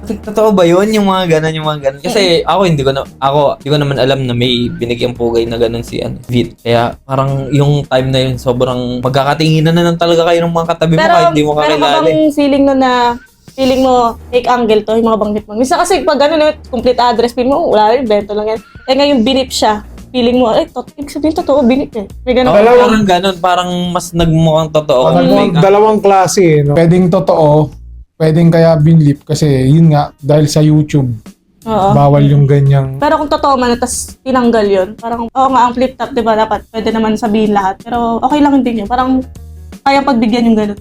C: totoo ba yun? Yung mga ganon. Kasi hindi ko naman alam na may binigyang pugay na ganon si Vit. Kaya parang yung time na yun, sobrang magkakatinginan na lang talaga kayo ng mga katabi mo kahit hindi mo
A: pero
C: kakilala.
A: habang feeling mo fake angle to, yung mga banggit mo. Minsan kasi pag complete address, feeling mo, wala rin, bento lang yan. Kaya ngayon binip siya. Feeling mo, ibig sabihin totoo, binip eh. May ganun.
C: Parang ganon, parang mas nagmukhang totoo. kung fake
B: Dalawang klase, no? Pwedeng totoo, pwedeng kaya binlip kasi yun nga, dahil sa YouTube,
A: Oo.
B: bawal yung ganyang...
A: Pero kung totoo man, tapos tinanggal yun, parang, oo nga, ang flip top, di ba, dapat pwede naman sabihin lahat. Pero okay lang din yun. Parang, kaya pagbigyan yung ganun.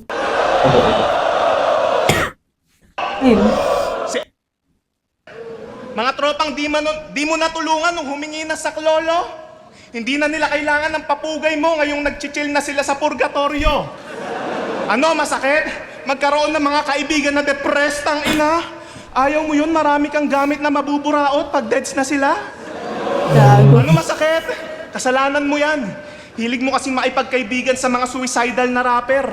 A: Ayun.
H: Mga tropang di mo natulungan nung humingi na sa klolo. Hindi na nila kailangan ng papugay mo ngayong nagchichill na sila sa purgatorio. Ano, masakit? Magkaroon ng mga kaibigan na depressed ang ina? Ayaw mo yun, marami kang gamit na mabuburaot pag deads na sila?
A: Gago.
H: Ano masakit? Kasalanan mo yan. Hilig mo kasi maipagkaibigan sa mga suicidal na rapper.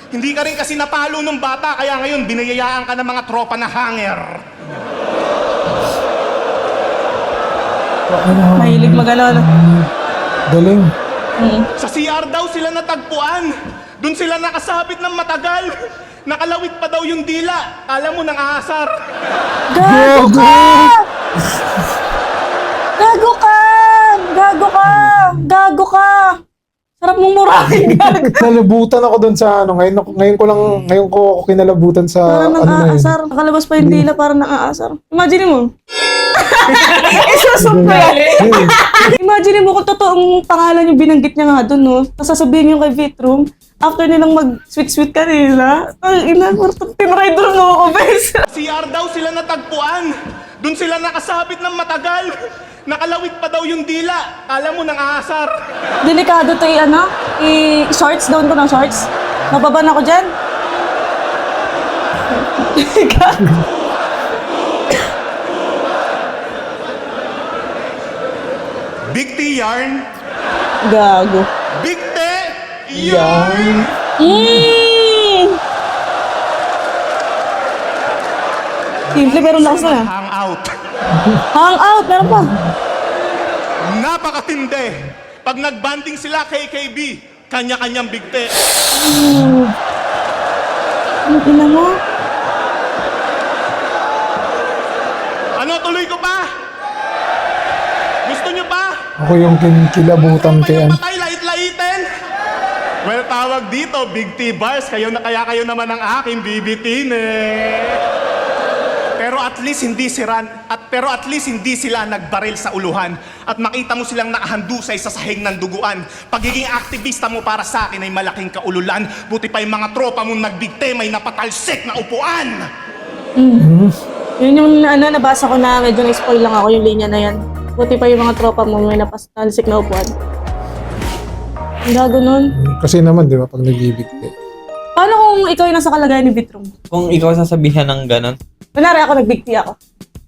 H: Hindi ka rin kasi napalo nung bata, kaya ngayon binayayaan ka ng mga tropa na hanger.
A: Mahilig magano.
B: Galing.
H: Sa CR daw sila natagpuan. Doon sila nakasabit ng matagal. Nakalawit pa daw yung dila. Alam mo, nang aasar.
A: Gago ka! Gago ka! Gago ka! Gago ka! Sarap mong murahin, gago.
B: Nalabutan ako doon sa ngayon ko ako kinalabutan sa
A: Parang
B: na yun.
A: nang-aasar. Nakalabas pa yung dila, parang nang-aasar. Imagine mo. Isusok ko yan. Imagine mo kung totoong pangalan yung binanggit niya nga doon, no? Tapos sasabihin yung kay Vitroom, after nilang mag-sweet-sweet kanila, ang ina, tinrider mo ako, bes.
H: CR daw sila natagpuan. Doon sila nakasabit ng matagal. Nakalawit pa daw yung dila. Alam mo, nang aasar.
A: Delikado to i-shorts, doon ko ng shorts. Mababan ako dyan.
H: Big T yarn.
A: Gago.
H: Big T yarn.
A: Simple pero lakas na.
H: Hangout.
A: Hangout, meron pa.
H: Napakatindi. Pag nagbanding sila KKB, kanya-kanyang bigte.
A: Ano ina mo?
H: Ano, tuloy ko pa? Gusto nyo pa?
B: Ako yung kilabutan kay ano.
H: Patay, lait-laitin. Well, tawag dito, Big T Bars. Kaya kayo naman ang aking bibitin eh. Pero at least hindi sila nagbaril sa uluhan at makita mo silang nakahandusay sa sahig ng duguan. Pagiging aktivista mo para sa akin ay malaking kaululan. Buti pa yung mga tropa mong nagbigte may napatalsik na upuan.
A: Yun yung nabasa ko na medyo na-spoil lang ako yung linya na yan. Buti pa yung mga tropa mo may napastalsik na upuan. Ang gago nun.
B: Kasi naman, di ba, pag nagbibigti.
A: Paano kung ikaw yung nasa kalagayan ni Bitrom?
C: Kung ikaw sasabihan ng ganon,
A: Kunwari ako nagbigti ako.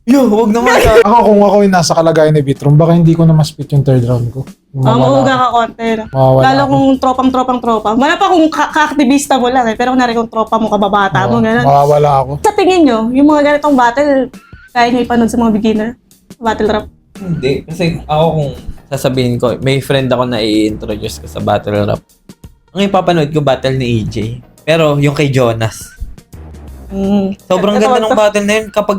C: yo, wag naman sa...
B: Ako, kung ako yung nasa kalagayan ni Bitrom, baka hindi ko na ma-spit yung third round ko.
A: Mauuga ka konti. No?
B: Mawawala
A: Lalo
B: ako.
A: kung tropa. Wala pa kung ka-aktivista mo lang eh. Pero kunwari kung tropa mo, kababata mo, gano'n.
B: Mawawala ako.
A: Sa tingin nyo, yung mga ganitong battle, kaya nyo ipanood sa mga beginner? Battle rap?
C: Hindi. Kasi ako kung sasabihin ko, may friend ako na i-introduce ko sa battle rap. Ang ipapanood ko, battle ni EJ. Pero yung kay Jonas. Sobrang ganda ng battle na yun. Kapag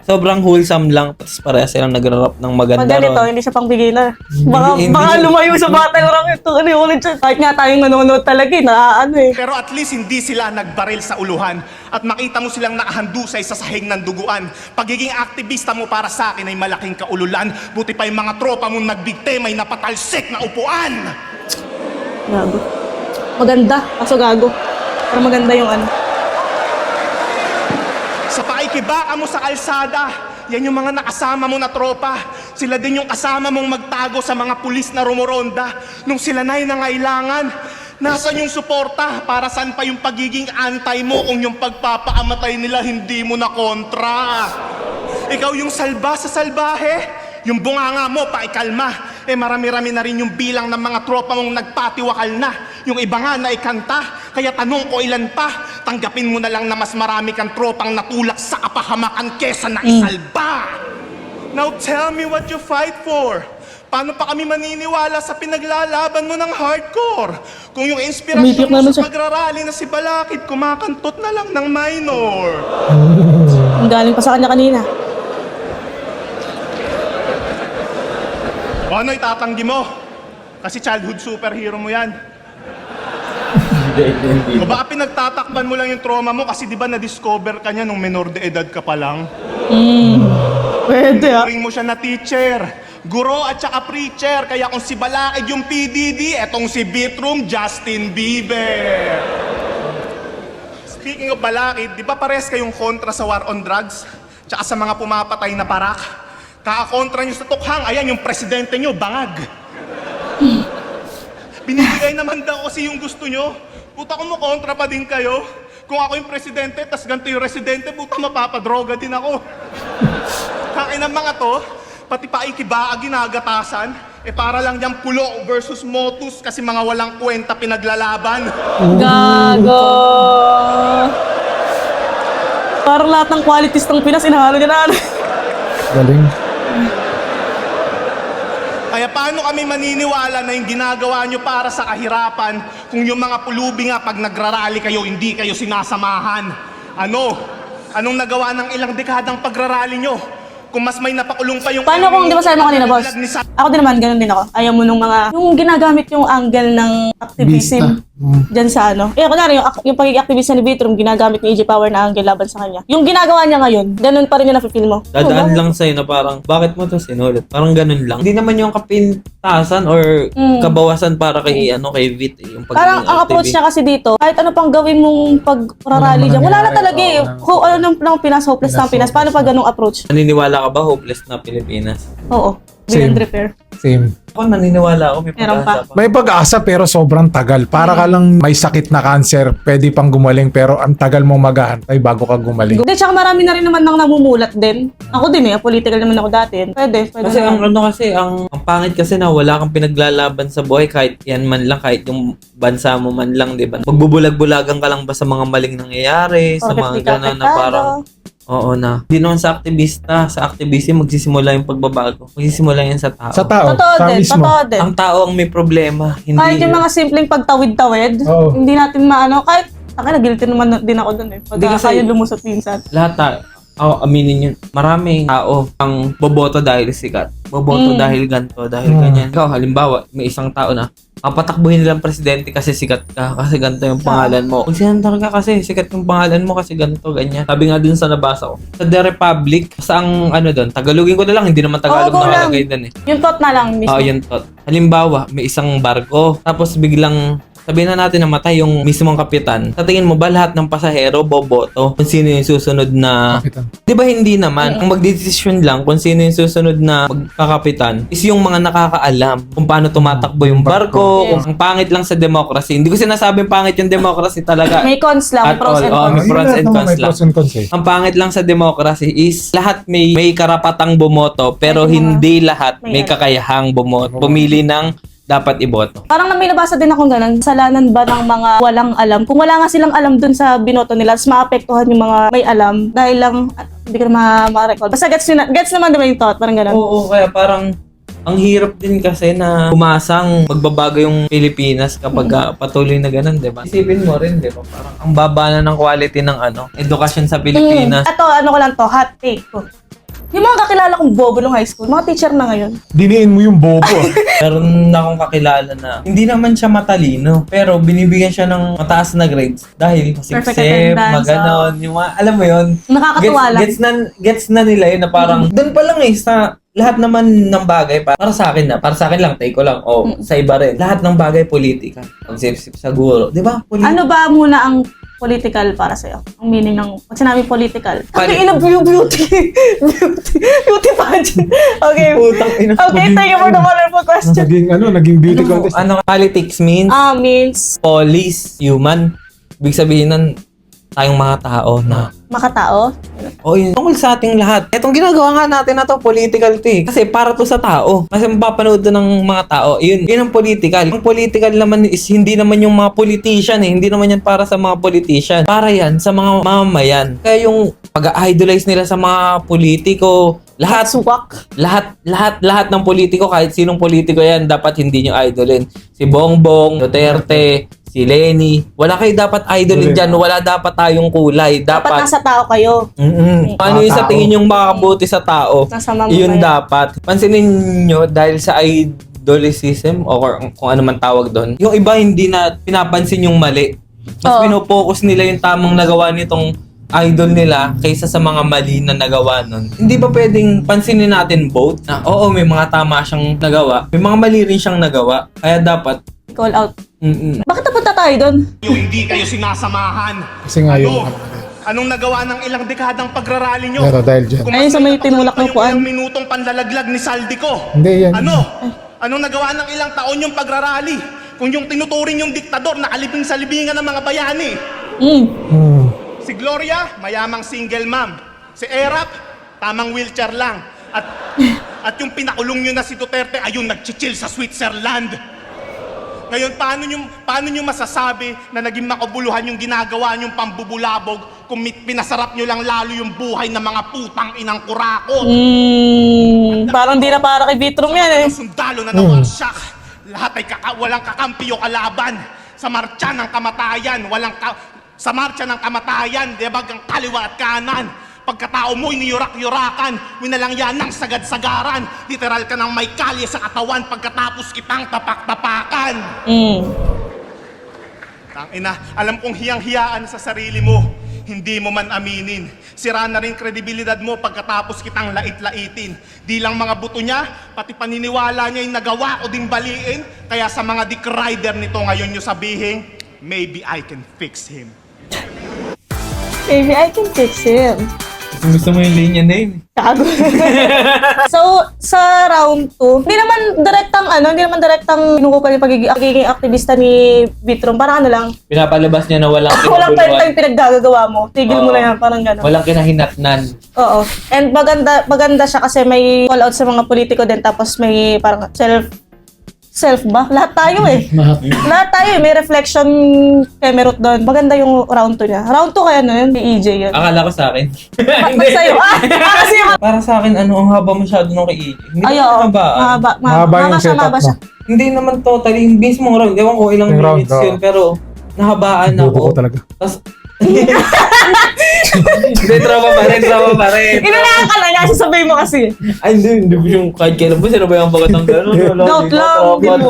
C: sobrang wholesome lang. Tapos pareha silang nag-rap ng maganda
A: Pag ganito,
C: ron.
A: hindi siya pang beginner.
C: Hindi
A: Baka
C: siya-
A: lumayo sa battle rap ito. Ano yung ulit siya? Kahit nga tayong nanonood talaga eh, eh.
H: Pero at least hindi sila nagbaril sa uluhan at makita mo silang nakahandusay sa sahig ng duguan. Pagiging aktivista mo para sa akin ay malaking kaululan. Buti pa yung mga tropa mong nagbigte may napatalsik na upuan.
A: Gago. Maganda, kaso gago. Pero maganda yung ano.
H: Sa pakikibaka mo sa kalsada, yan yung mga nakasama mo na tropa. Sila din yung kasama mong magtago sa mga pulis na rumoronda. Nung sila na'y nangailangan, nasan yung suporta? Para saan pa yung pagiging antay mo kung yung pagpapaamatay nila hindi mo na kontra? Ikaw yung salba sa salbahe? Yung bunganga mo, paikalma. Marami-rami na rin yung bilang ng mga tropa mong nagpatiwakal na. Yung iba nga na ikanta. Kaya tanong ko ilan pa, tanggapin mo na lang na mas marami kang tropang natulak sa kapahamakan kesa na isalba. Now tell me what you fight for. Paano pa kami maniniwala sa pinaglalaban mo ng hardcore? Kung yung inspirasyon
A: Umiiyak
H: mo
A: naman
H: sa
A: siya.
H: pagrarally na si Balakid, kumakantot na lang ng minor.
A: Ang galing pa sa kanya kanina.
H: O ano itatanggi mo? Kasi childhood superhero mo yan. O baka pinagtatakban mo lang yung trauma mo kasi di ba na-discover ka niya nung menor de edad ka pa lang?
A: Pwede ah.
H: Turing mo siya na teacher, guro at saka preacher. Kaya kung si Balakid yung PDD, etong si Bitrom, Justin Bieber. Speaking of Balakid, di ba pares kayong kontra sa war on drugs? Tsaka sa mga pumapatay na parak? Kakakontra nyo sa tukhang, ayan yung presidente nyo, bangag. Binibigay naman daw kasi yung gusto nyo. Puta kung kontra pa din kayo. Kung ako yung presidente, tas ganito yung residente, puta mapapadroga din ako. Kain ng mga to, pati pa ikibaa ginagatasan, para lang diyang pulo versus motus kasi mga walang kwenta pinaglalaban.
A: Gago. Parang lahat ng qualities ng Pinas, inahalo niya na ano.
B: Galing.
H: Kaya paano kami maniniwala na yung ginagawa nyo para sa kahirapan kung yung mga pulubi nga pag nagrarally kayo, hindi kayo sinasamahan? Anong nagawa ng ilang dekadang pagrarally nyo? Kung mas may napakulong pa yung...
A: Paano kung di ba sabi mo kanina, boss? Ako din naman, ganun din ako. Ayaw mo nung mga... Yung ginagamit yung angle ng activism dyan sa ano. Kunwari, yung pagiging activist ni Bitrom, ginagamit ni EJ Power na angle laban sa kanya. Yung ginagawa niya ngayon, ganun pa rin yung nafe-feel mo.
C: Dadaan lang sa'yo na parang, bakit mo to sinulit? Parang ganun lang. Hindi naman yung kapintasan or kabawasan para kay Vit. Yung
A: Parang
C: pagiging
A: ang approach
C: activist.
A: niya kasi dito, kahit ano pang gawin mong pag-rally dyan, wala na talaga eh. Kung ano ng Pinas, hopeless ng Pinas. Paano pa ganung approach?
C: Naniniwala ka ba hopeless na Pilipinas?
A: Oo.
B: Same.
A: Build and repair.
B: Same.
C: Ako naniniwala ako, may
A: Meron
C: pag-asa pa.
B: May pag-asa pero sobrang tagal. Para ka lang may sakit na cancer, pwede pang gumaling pero ang tagal mong maghahantay bago ka gumaling.
A: Hindi, tsaka marami na rin naman nang namumulat din. Ako din political naman ako dati. Pwede
C: Kasi
A: naman.
C: ang pangit kasi na wala kang pinaglalaban sa buhay kahit yan man lang, kahit yung bansa mo man lang, di ba? Magbubulag-bulagan ka lang ba sa mga maling nangyayari, sa mga
A: Bakit di ka
C: gano'n na
A: apektado?
C: parang Oo na. Hindi naman sa aktivista. Sa activism, magsisimula yung pagbabago. Magsisimula yan sa tao.
B: Sa tao,
A: Totoo
B: sa
A: din,
B: mismo.
A: totoo din.
C: Ang tao ang may problema. Hindi
A: Kahit yung mga simpleng pagtawid-tawid,
B: Oo.
A: hindi natin maano, kahit guilty naman din ako dun eh. Pag
C: Hindi kasi-
A: kaya lumusot minsan.
C: lahat tayo. Aminin yun. Maraming tao ang boboto dahil sikat. Boboto dahil ganto, dahil ganyan. Ikaw, halimbawa, may isang tao na papatakbuhin nilang presidente kasi sikat ka, kasi ganito yung pangalan mo. Kung sinandar ka kasi, sikat yung pangalan mo kasi ganito, ganyan. Sabi nga dun sa nabasa ko. Sa The Republic, sa ang ano dun, Tagalogin ko na lang, hindi naman Tagalog
A: Oo, go lang.
C: nakalagay dun eh.
A: Yung thought na lang mismo.
C: Yun tot. Halimbawa, may isang barko, tapos biglang sabihin na natin namatay yung mismong kapitan. Sa tingin mo ba lahat ng pasahero boboto kung sino yung susunod na...
B: Kapitan.
C: Di ba hindi naman? Ang magdedesisyon lang kung sino yung susunod na magkakapitan is yung mga nakakaalam kung paano tumatakbo yung barko.
A: Yes.
C: Kung ang pangit lang sa democracy. Hindi ko sinasabing pangit yung democracy talaga.
A: May cons lang,
C: At
A: pros
C: all.
A: and
C: Oo,
A: cons.
C: may pros and cons
B: May
C: lang.
B: pros and cons eh.
C: Ang pangit lang sa democracy is lahat may karapatang bumoto pero
A: May mga-
C: hindi lahat may
A: may ano.
C: kakayahang bumoto. Pumili ng dapat iboto.
A: Parang may nabasa din akong ganun, kasalanan ba ng mga walang alam? Kung wala nga silang alam dun sa binoto nila, mas maapektuhan yung mga may alam dahil lang, hindi ko na ma-recall. Basta gets naman diba yung thought? Parang ganun.
C: Oo, kaya parang ang hirap din kasi na umasang magbabago yung Pilipinas kapag patuloy na ganun, di ba? Isipin mo rin, di ba? Parang ang baba na ng quality ng edukasyon sa Pilipinas.
A: Ito, ano ko lang to, hot take ko. Yung mga kakilala kong bobo nung high school, mga teacher na ngayon.
B: Diniin mo yung bobo.
C: Meron na akong kakilala na hindi naman siya matalino, pero binibigyan siya ng mataas na grades dahil
A: Perfect
C: masiksip,
A: attendance,
C: maganon, yung mga, alam mo yun?
A: Nakakatuwa lang.
C: Gets na nila yun na parang, doon pa lang sa lahat naman ng bagay, para sa akin lang, take ko lang, sa iba rin. Lahat ng bagay politika. Pagsipsip sa guro, di ba?
A: Ano ba muna ang political para sa'yo? Ang meaning ng, pag sinabi political.
C: Pali-
A: Ang ina beauty. Beauty pageant. Okay.
C: Putang ina.
A: Okay, thank you for the wonderful question.
B: Naging beauty contest.
C: Politics means
A: Means
C: polis, human. Ibig sabihin nun, tayong mga tao na
A: makatao.
C: yun. Tungkol sa ating lahat. Etong ginagawa nga natin na to, political to eh. Kasi para to sa tao. Kasi mapapanood to ng mga tao. Yun ang political. Ang political naman is hindi naman yung mga politician eh. Hindi naman yan para sa mga politician. Para yan sa mga mamamayan. Kaya yung pag-idolize nila sa mga politiko, lahat ng politiko, kahit sinong politiko yan, dapat hindi nyo idolin. Si Bongbong, Duterte, si Lenny. Wala kayo dapat idolin dyan. Wala dapat tayong kulay.
A: Dapat nasa tao kayo.
C: Ano yung sa tingin yung makakabuti sa tao?
A: Nasa mamamayan.
C: Yun dapat. Pansinin nyo, dahil sa idolicism o kung ano man tawag doon, yung iba hindi na pinapansin yung mali. Mas
A: Oo.
C: pinopokus nila yung tamang nagawa nitong idol nila kaysa sa mga mali na nagawa nun. Hindi ba pwedeng pansinin natin both? Na oo, may mga tama siyang nagawa, may mga mali rin siyang nagawa. Kaya dapat,
A: Call out. Bakit napunta tayo doon?
H: Hindi kayo sinasamahan.
B: Kasi nga yung...
H: Anong nagawa ng ilang dekadang pagrarally nyo?
B: Pero dahil dyan.
A: Ayun sa may tinulak na upuan.
H: Yung ilang minutong panlalaglag ni Saldico.
B: Hindi yan.
H: Anong nagawa ng ilang taon yung pagrarally? Kung yung tinuturing yung diktador na alibing sa libingan ng mga bayani. Si Gloria, mayamang single mom. Si Erap, tamang wheelchair lang. At yung pinakulong nyo na si Duterte, ayun, nag-chill sa Switzerland. Ngayon, paano nyo masasabi na naging makabuluhan yung ginagawa nyong pambubulabog kung pinasarap nyo lang lalo yung buhay ng mga putang inang kurakot?
A: Parang di na para kay Vitrum yan eh.
H: Yung sundalo na nawagsak, lahat ay walang kakampi o kalaban. Sa marcha ng kamatayan, sa marcha ng kamatayan, di ba, ang kaliwa at kanan. Pagkatao mo, iniyurak-yurakan, winalangyan ng sagad-sagaran. Literal ka ng may kalye sa katawan pagkatapos kitang tapak-tapakan. Tangina, alam kong hiyang-hiyaan sa sarili mo, hindi mo man aminin. Sira na rin kredibilidad mo pagkatapos kitang lait-laitin. Di lang mga buto niya, pati paniniwala niya yung nagawa o ding baliin. Kaya sa mga dick rider nito ngayon nyo sabihin, maybe I can fix him.
A: Maybe I can fix him.
C: gusto mo yung linya na yun.
A: Kago. So, sa round 2, hindi naman direktang pinukupan yung pagiging aktivista ni Vitrum. Parang ano lang,
C: Pinapalabas niya na walang
A: walang
C: kinabuluhan.
A: kwenta yung pinaggagawa mo. Tigil mo
C: Oo.
A: na yan, parang gano'n.
C: Walang kinahinatnan.
A: Oo. And maganda siya kasi may call out sa mga politiko din, tapos may parang Self ba? Lahat tayo eh.
B: Lahat.
A: Lahat tayo eh. May reflection Kemerut doon. Maganda yung round 2 niya. Round 2 kaya na yun? Kay EJ yun.
C: Akala ko sa akin.
A: Ba't sa'yo? Kasi yung...
C: Para sa akin, ang haba masyado nung kay EJ. Hindi
A: Ay,
C: naman
A: oo.
C: habaan.
A: Mahaba.
B: Mahaba yung
A: Mahaba siya,
B: setup
A: mahaba siya.
B: mo.
C: Hindi naman totally. Yung mismong round, ewan ko ilang
B: Yung round,
C: minutes
B: oo.
C: yun, pero nahabaan
B: Bobo ko
C: ako.
B: talaga.
C: Tapos, hindi, trauma pa rin.
A: Inalakan ka lang kasi sabihin mo kasi.
C: Ay, hindi ko yung kahit kailan po, sino ba yung bagat ng gano'n?
A: Gout lang,
C: Gout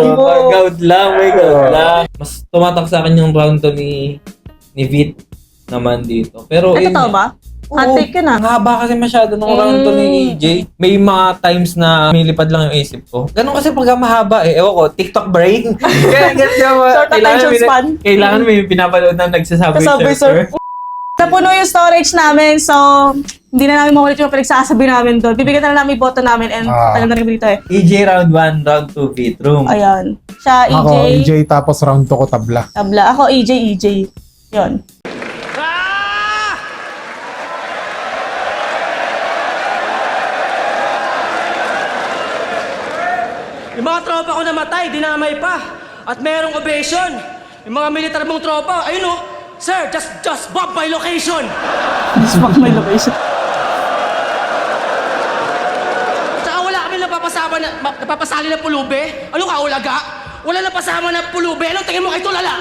A: gout
C: lang, may gout lang. Mas tumatak sa akin yung round to ni Vit naman dito. Pero,
A: Ay, totoo ba? Hot take yun ah.
C: Ang haba kasi masyado ng round to ni EJ. May mga times na milipad lang yung isip ko. Ganun kasi pagka mahaba eh. Ewan ko, TikTok brain. Kaya
A: Short attention span.
C: Kailangan may pinapanood na nagsasabi
A: Kasabay, sir. Napuno yung storage namin, so hindi na namin makulit yung pinagsasabi namin doon. Bibigyan na lang namin yung boto namin and tagal na rin dito eh.
C: EJ round 1, round 2, Vitroom.
A: Ayan. Siya, EJ.
B: Ako, EJ, tapos round 2 ko tabla.
A: Tabla. Ako, EJ. Yun.
G: Yung mga tropa ko namatay, dinamay pa. At merong ovation. Yung mga militar mong tropa, ayun oh, sir, just bob my location.
A: Just fuck my location.
G: Tsaka wala kami napapasali na pulube. Ano ka, ulaga? Wala napasama na pulube. Anong tingin mo kay tulala?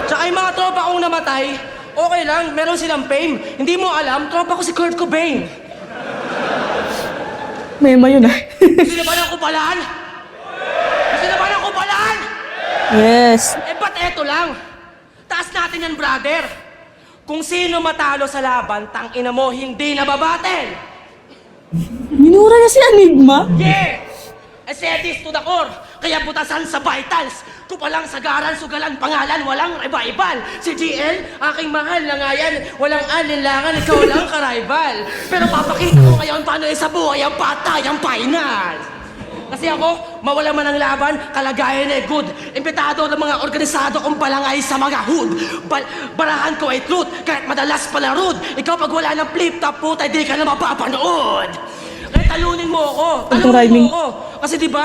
G: Tsaka yung mga tropa kong namatay, okay lang, meron silang fame. Hindi mo alam, tropa ko si Kurt Cobain.
A: Mema yun ah.
G: Gusto na ba ng kupalan? Gusto na ba ng kupalan?
A: Yes.
G: Eh, ba't eto lang? Taas natin yan, brother. Kung sino matalo sa laban, tangina mo, hindi nababatel.
A: Minura niya si Enigma.
G: Yeah! Aesthetics to the core, kaya butasan sa vitals. Kupalang sagaran, sugalan, pangalan, walang revival. Si GL, aking mahal na nga yan, walang alinlangan, ikaw lang ka-rival. Pero papakita ko ngayon paano sa buhay ang patay, ang final. Kasi ako, mawala man ang laban, kalagayan ay good. Imbitado ng mga organisado kong palangay sa mga hood. Barahan ko ay truth, kahit madalas pala rude. Ikaw pag wala ng flip-top, puta, di ka na mapapanood. Kaya talunin mo ako,
A: rhyming.
G: mo ako. Kasi diba,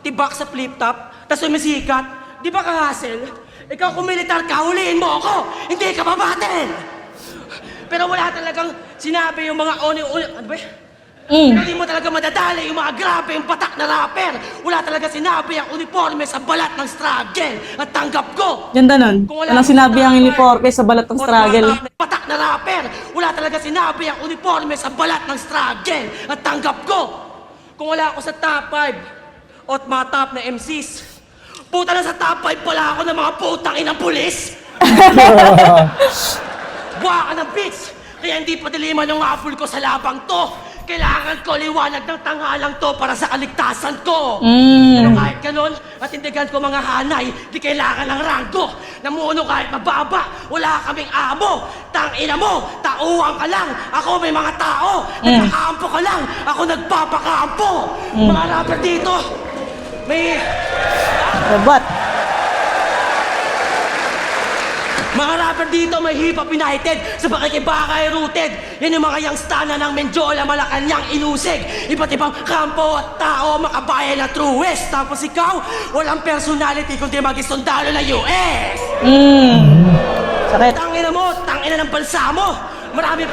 G: tibak sa flip-top, tas sumisikat, di ba ka-hustle? Ikaw kung militar ka, huliin mo ako, hindi ka mabatin. Pero wala talagang sinabi yung mga ano ba? Pero di mo talaga madadali yung mga grabe, yung patak na rapper. Wala talaga sinabi ang uniforme sa balat ng struggle. At tanggap ko.
A: Ganda nun. Walang sinabi ang uniforme sa balat ng struggle.
G: Patak na rapper. Wala talaga sinabi ang uniforme sa balat ng struggle. At tanggap ko. Kung wala ako sa top 5 o mga top na MCs, puta na sa top 5 pala ako ng mga putang inang pulis. Buha ka ng bitch. Kaya hindi pa diliman yung apple ko sa labang to. Kailangan ko liwanag ng tanghalang to para sa kaligtasan ko. Pero kahit ganun, at tindigan ko mga hanay, di kailangan ng ranggo. Namuno kahit mababa, wala kaming amo. Tangina mo, tauhan ka lang. Ako may mga tao. Nagkakampo ka lang. Ako nagpapakampo. Mga rapper dito, may...
A: Rabat.
G: Mga rapper dito may Hip Hop United sa pakikibaka ay rooted. Yan yung mga youngstana ng Menjola, Malacanang, Inusig. Iba't ibang kampo at tao, makabayan na truest. Tapos ikaw, walang personality kundi mag-isundalo na US.
A: Sakit.
G: Tangina mo, tangina ng bansa mo. Marami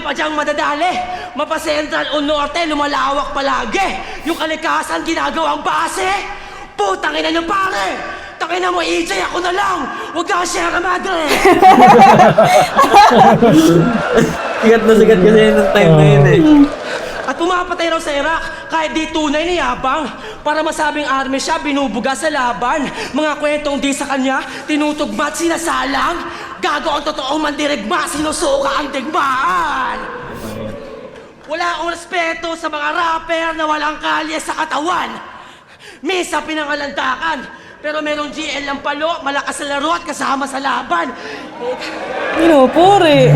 G: pa diyang madadali. Mapa Central o Norte, lumalawak palagi. Yung kalikasan ginagawang base. Putang ina niyo pare. Tangina mo, EJ, ako na lang! Huwag kang Sierra Madre!
C: Sikat na sikat kasi yun ng time na yun eh.
G: At pumapatay raw sa Iraq, kahit di tunay ni Yabang. Para masabing army siya, binubuga sa laban. Mga kwentong di sa kanya, tinutugma at sinasalang. Gago ang totoong mandirigma, sinusuka ang digmaan. Wala akong respeto sa mga rapper na walang kalye sa katawan. Misa pinangalandakan. Pero merong GL ng palo, malakas sa laro at kasama sa laban.
A: Minupuri.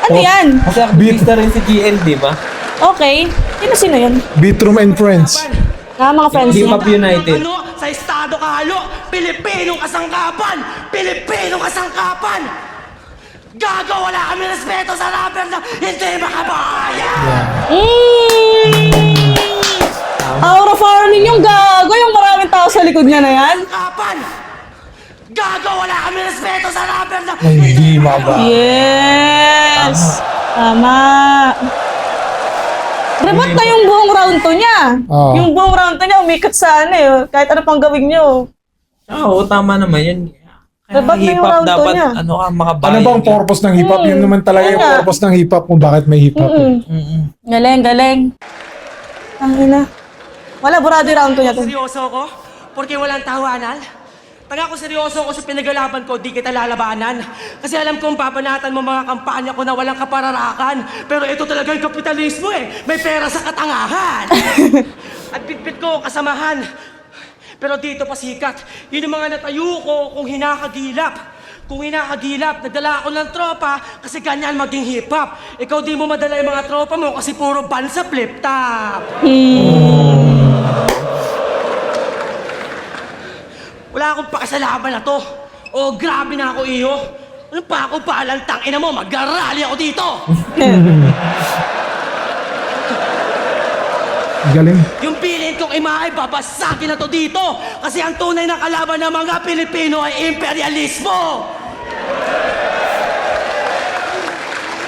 A: Ano yan?
C: Kasi activista rin si GL, di ba?
A: Okay. Sino yun?
B: Beatroom and Friends.
A: Mga friends
C: Hip
A: niya.
C: Hop United.
G: Ano, sa estado kahalo, Pilipinong kasangkapan! Pilipinong kasangkapan! Gago, wala kami respeto sa rapper na hindi makabaya!
A: Aura farming yung gago, yung maraming tao sa likod niya na yan.
G: Kapan! Gago, wala kami respeto sa rapper na
B: Hindi maba.
A: Yes! Tama. Rebot na yung buong round 2 niya.
B: Oo.
A: Yung buong round 2 niya, umikot sa ano eh. Kahit ano pang gawin niyo.
C: Oo, tama naman yun. Kaya
A: Dapat na yung
C: hip-hop
A: round two
C: dapat,
A: niya.
C: ano ka, makabayan.
B: Ano bang purpose ng hip hop? Yun naman talaga yung
A: Kaya.
B: purpose ng hip hop kung bakit may hip hop.
A: Galing, galing. Ang ina. Wala, burado yung round 2 niya to.
G: seryoso ko? Porque walang tawanan? Taga ko seryoso ko sa pinaglalaban ko, di kita lalabanan. Kasi alam kong papanatan mo mga kampanya ko na walang kapararakan. Pero ito talaga yung kapitalismo eh. May pera sa katangahan. At bitbit ko kasamahan. Pero dito pa sikat, yun yung mga natayo ko kung hinakagilap. Kung hinakagilap, nagdala ako ng tropa kasi ganyan maging hip-hop. Ikaw di mo madala yung mga tropa mo kasi puro ban sa flip-top. Wala akong pakasalaban na to. Oh, grabe na ako, iyo. Ano pa ako palang tangina mo? Mag-rally ako dito.
B: Galing.
G: Yung bilin kong imahe, babasagin na to dito. Kasi ang tunay na kalaban ng mga Pilipino ay imperialismo.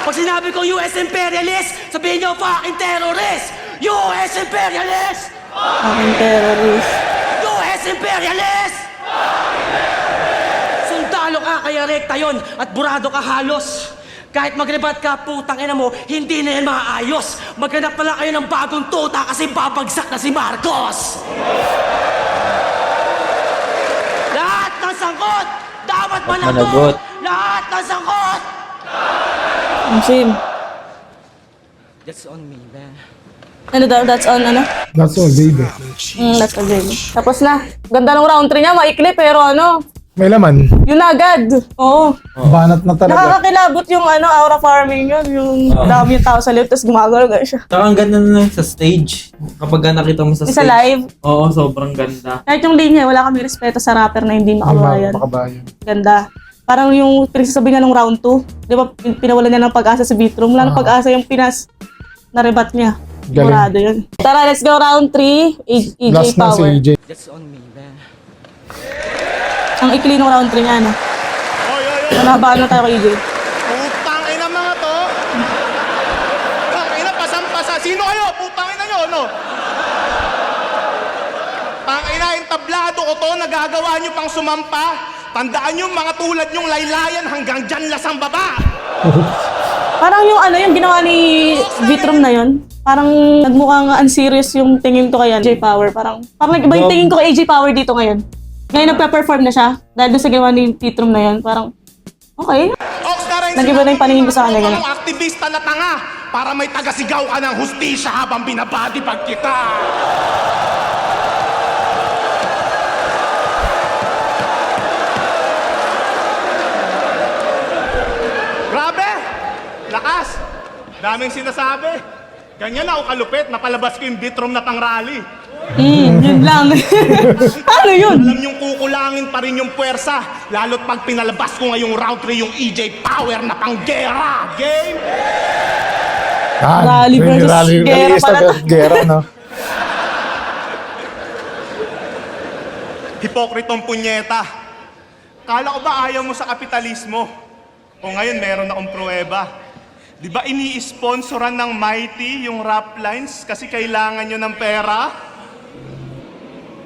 G: Pag sinabi kong US imperialist, sabihin nyo fucking terrorist. US imperialist!
A: Ang terrorist.
G: US imperialist! Sundalo ka, kaya rekta yon at burado ka halos. Kahit magrebat ka, putang ina mo, hindi na yan maayos. Maghanap pala kayo ng bagong tuta kasi babagsak na si Marcos. Lahat ng sangkot, dapat managot.
C: managot.
G: Lahat ng sangkot.
A: Ang sim.
G: That's on me, man.
A: Ano daw, that's on ano?
B: That's all, baby.
A: That's all, baby. Tapos na. Ganda ng round 3 niya, maikli pero ano,
B: May laman.
A: yun na agad. Oo.
B: Banat na talaga.
A: Nakakakilabot yung ano, aura farming yun. Yung dami yung tao sa lift, tapos gumagalaw siya.
C: Saka ang ganda na lang sa stage. Kapag nakita mo sa
A: Yung
C: stage.
A: sa live.
C: Oo, sobrang ganda.
A: Kahit yung linya, wala kami respeto sa rapper na hindi makabayan.
B: Makabayan.
A: Ganda. Parang yung pinagsasabi niya ng round 2. Di ba, pinawalan niya ng pag-asa sa beatroom. Wala ng pag-asa yung Pinas. Na-rebat niya.
B: Galing.
A: Murado yun. Tara, let's go round 3. EJ
B: Last na si
A: Power.
B: EJ.
G: That's on me, man.
A: Ang ikli ng round 3 niya, no? Manabaan na tayo kay EJ.
H: Putang ina mga to. Putang ina, pasang-pasa. Sino kayo? Putang ina nyo, no? Putang ina, entablado ko to. Nagagawa nyo pang sumampa. Tandaan nyo, mga tulad nyong laylayan hanggang dyan lasang baba.
A: Parang yung ano, yung ginawa ni Vitrum na yun. Parang nagmukhang unserious yung tingin ko kay EJ Power. Parang iba yung tingin ko kay EJ Power dito ngayon. Ngayon nagpe-perform na siya. Dahil doon sa ginawa ni Vitrum na yun. Parang, okay. Nag-iba na yung paningin ko sa kanya, gano'n.
H: Ang aktivista na tanga para may tagasigaw ka ng hustisya habang binabati pag kita. Grabe! Lakas! Daming sinasabi. Ganyan ako kalupit, napalabas ko yung bitrom na pang-rally.
A: Yun lang. Ano yun?
H: Alam niyong kukulangin pa rin yung puwersa, lalo't pag pinalabas ko ngayong round 3 yung EJ Power na pang-gera. Game?
A: Rally versus gera pala to.
B: Gera, no?
H: Hipokritong punyeta. Kala ko ba ayaw mo sa kapitalismo? O ngayon meron akong pruweba. Di ba ini-sponsoran ng Mighty yung rap lines kasi kailangan nyo ng pera?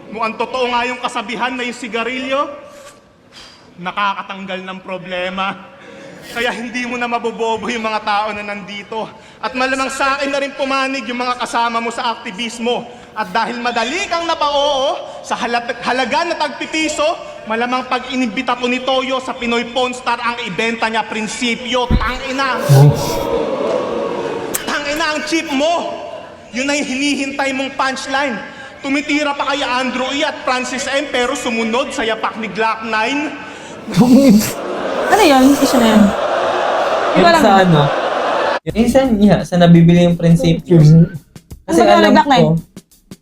H: Mukhang totoo nga yung kasabihan na yung sigarilyo, nakakatanggal ng problema. Kaya hindi mo na mabobobo yung mga tao na nandito. At malamang sa akin na rin pumanig yung mga kasama mo sa aktivismo. At dahil madali kang napaoo sa halaga na tagpipiso, malamang pag inibita to ni Toyo sa Pinoy Pawn Star ang ibenta niya prinsipyo. Tangina! Tangina ang chip mo! Yun na yung hinihintay mong punchline. Tumitira pa kay Andrew E. at Francis M. pero sumunod sa yapak ni Glock 9.
A: Ano yun? Issue na yun. Hindi ko
C: Yung
A: alam.
C: sa ano? Yung sa nabibili yung prinsipyo. Kasi
A: Ano ba
C: alam
A: Glock 9?
C: ko,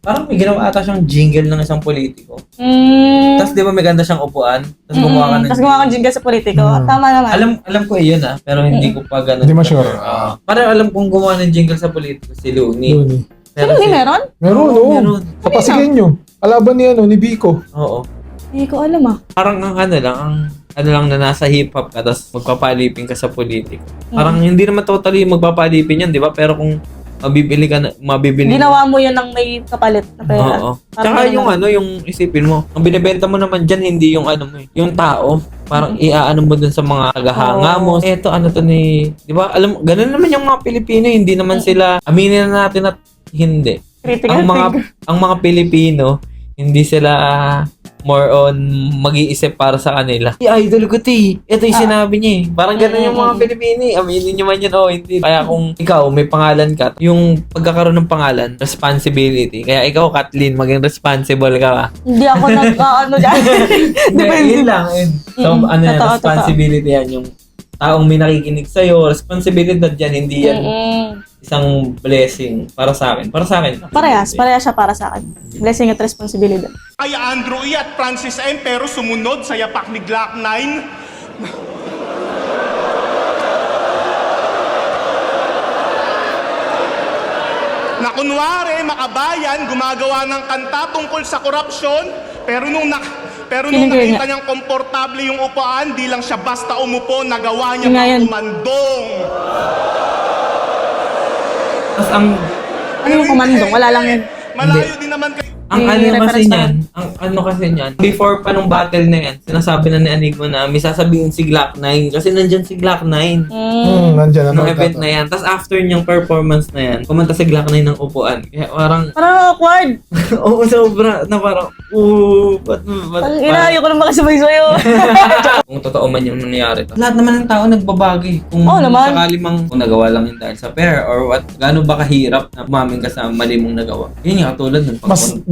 C: Parang may ginawa ata siyang jingle ng isang politiko. Tapos di ba may ganda siyang upuan? Tapos gumawa ka ng
A: Tapos gumawa kang jingle sa politiko. Tama naman.
C: Alam ko yun pero hindi ko pa ganun.
B: Hindi ma-sure.
C: Parang alam kong gumawa ng jingle sa politiko si Looney.
B: Looney.
C: Pero
A: Hindi meron?
B: Meron, oo.
C: meron.
B: Sa Pasigueño. Kalaban ni Biko.
C: Oo.
A: Hindi ko alam ah.
C: Parang ang ano lang na nasa hip-hop ka tapos magpapalipin ka sa politiko. Parang hindi naman totally magpapalipin yan, di ba? Pero kung mabibili
A: Ginawa mo yun ng may kapalit na pera.
C: Oo.
A: Parang
C: Tsaka
A: ganun
C: yung
A: naman.
C: yung isipin mo, ang binibenta mo naman dyan, hindi yung ano mo yung tao. Parang iaano mo dun sa mga tagahanga mo. Eto, ano to di ba? Alam, ganun naman yung mga Pilipino, hindi naman sila, aminin na natin at hindi.
A: Critical
C: Ang mga Pilipino, hindi sila more on mag-iisip para sa kanila. Idol ko ito yung sinabi niya eh. Parang ganun yung mga Pilipino eh. Aminin nyo man yun o hindi. Kaya kung ikaw may pangalan ka, yung pagkakaroon ng pangalan, responsibility. Kaya ikaw, Kathleen, maging responsible ka ba?
A: Hindi ako ano dyan. Depende.
C: Yun lang. Yun. So, ano yan,
A: Totoo,
C: responsibility yan. Yung taong may nakikinig sa'yo, responsibilidad yan, hindi yan isang blessing para sa akin. Para sa akin.
A: Parehas siya para sa akin. Blessing at responsibility.
H: Ay Andrew E. at Francis M. pero sumunod sa yapak ni Glock 9. Na kunwari, makabayan, gumagawa ng kanta tungkol sa korupsyon, pero nung nakita niyang komportable yung upuan, di lang siya basta umupo, nagawa niya pang kumandong.
C: Tapos ang
A: Ano yung kumandong? Wala lang yun.
H: Malayo din naman kayo.
C: Ang ano kasi niyan, before pa nung battle na yan, sinasabi na ni Enigma na may sasabihin si Glock 9 kasi nandyan si Glock 9
B: Nandyan.
C: nung event na yan. Tapos after niyang performance na yan, kumanta si Glock 9 ng upuan. Kaya parang,
A: awkward.
C: oo, sobra, na parang, ba't
A: Ang inayo ko na makasabay sa'yo.
C: kung totoo man yung nangyari. Lahat naman ng tao nagbabagi. Kung
A: naman.
C: sakali mang kung nagawa lang yun dahil sa pair or what, gaano ba kahirap na umamin ka sa mali mong nagawa. Yun nga, tulad nun.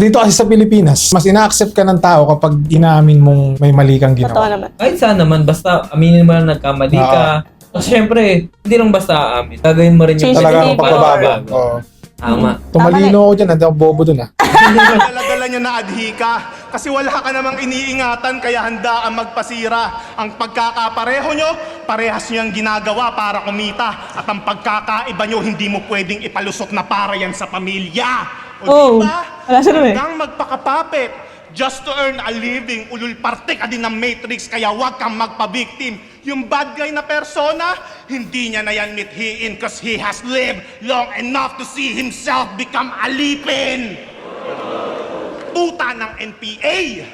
B: Dito kasi sa Pilipinas, mas ina-accept ka ng tao kapag inaamin mong may mali kang
A: Totoo
B: ginawa.
A: naman.
C: Kahit saan naman, basta aminin mo na nagkamali ka. Tapos syempre, hindi lang basta aamin. Gagawin mo rin yung
A: Change
B: Talaga
A: the
B: akong
A: behavior.
B: pagbabago. Oo.
C: Tama.
B: Tumalino ako dyan, hindi ako bobo dun
H: Dala-dala niya na adhika kasi wala ka namang iniingatan kaya handa ang magpasira. Ang pagkakapareho nyo, parehas nyo ang ginagawa para kumita. At ang pagkakaiba nyo, hindi mo pwedeng ipalusot na para yan sa pamilya. O diba?
A: Wala siya nun eh.
H: Hanggang magpakapapit just to earn a living. Ulul parte ka din ng Matrix kaya wag kang magpa-victim. Yung bad guy na persona, hindi niya na yan mithiin cause he has lived long enough to see himself become alipin. Puta ng NPA.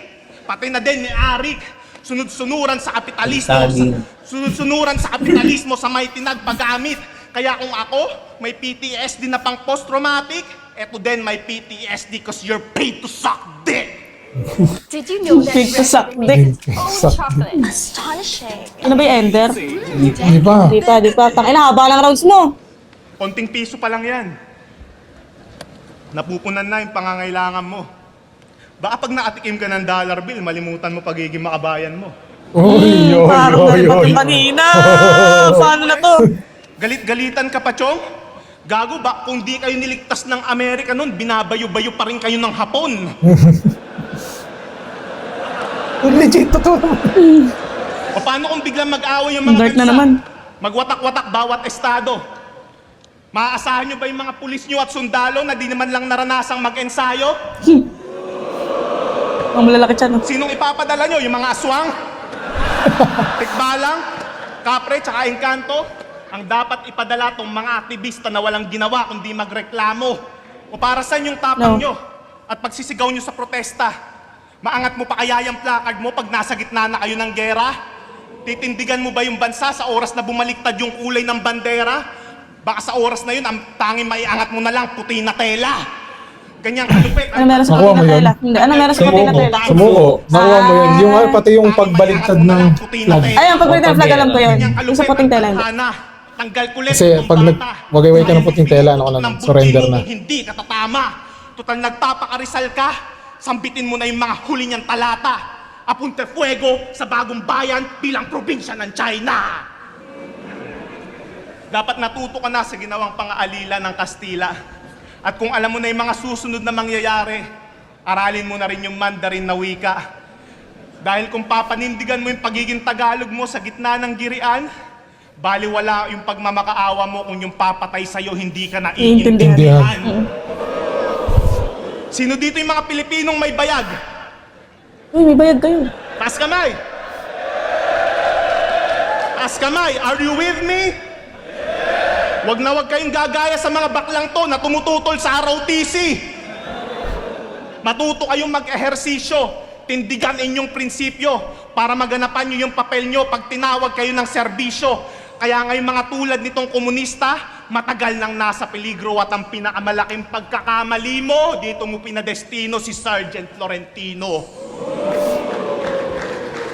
H: Pati na din ni Arik. Sunod-sunuran sa kapitalismo. Sunod-sunuran sa kapitalismo sa may tinagpagamit. Kaya kung ako, may PTSD na pang post-traumatic, eto din may PTSD cause you're paid to suck dick.
I: Did you know that
A: Big to suck dick.
I: own chocolate? Astonishing.
A: Ano ba yung ender?
B: Di ba?
A: Di pa. Tangina, haba ng rounds mo.
H: Konting piso pa lang yan. Napupunan na yung pangangailangan mo. Baka pag nakatikim ka ng dollar bill, malimutan mo pagiging makabayan mo.
A: Parang ganun kanina. Paano na to?
H: Galit-galitan ka pa, Chong? Gago ba, kung di kayo niligtas ng Amerika noon, binabayo-bayo pa rin kayo ng Hapon.
B: Legit, totoo naman.
H: O paano kung biglang mag-away yung mga
A: Dark na
H: bansa?
A: naman.
H: Magwatak-watak bawat estado. Maaasahan nyo ba yung mga pulis nyo at sundalo na di naman lang naranasang mag-ensayo?
A: Ang malalaki siya, no?
H: Sinong ipapadala nyo? Yung mga aswang? Tikbalang? Kapre, tsaka engkanto? Ang dapat ipadala tong mga aktivista na walang ginawa kundi magreklamo. O para saan yung tapang nyo? At pagsisigaw nyo sa protesta? Maangat mo pa kaya yung placard mo pag nasa gitna na kayo ng gera? Titindigan mo ba yung bansa sa oras na bumaliktad yung kulay ng bandera? Baka sa oras na yun, ang tanging maiangat mo na lang, puti na tela. Ganyang kalupit.
A: Ano meron sa
B: Nakuha
A: puti
B: mo
A: na
B: yun?
A: tela? Hindi, ano meron sa puti na tela?
B: Sumuko. Nakuha mo yun. Yung pati yung pagbaliktad ng flag.
A: Ay, ang pagbaliktad ng flag, alam ko yun. Yung sa puting tela, hindi.
H: Tanggal kulit.
B: Kasi pag wagay-way ka ng puting tela, ano ka na, surrender na.
H: Hindi ka tatama. Total nagpapakarisal ka, sambitin mo na yung mga huli niyang talata. Apunte fuego sa bagong bayan bilang probinsya ng China. Dapat natuto ka na sa ginawang pang-aalila ng Kastila. At kung alam mo na yung mga susunod na mangyayari, aralin mo na rin yung Mandarin na wika. Dahil kung papanindigan mo yung pagiging Tagalog mo sa gitna ng girian, baliwala yung pagmamakaawa mo kung yung papatay sa'yo hindi ka naiintindihan. Sino dito yung mga Pilipinong may bayag?
A: Uy, may bayag kayo.
H: Taas kamay! Taas kamay! Are you with me? Wag na wag kayong gagaya sa mga baklang to na tumututol sa ROTC. Matuto kayong mag-ehersisyo, tindigan inyong prinsipyo para maganapan nyo yung papel nyo pag tinawag kayo ng serbisyo. Kaya ngayon mga tulad nitong komunista, matagal nang nasa peligro at ang pinakamalaking pagkakamali mo, dito mo pinadestino si Sergeant Florentino.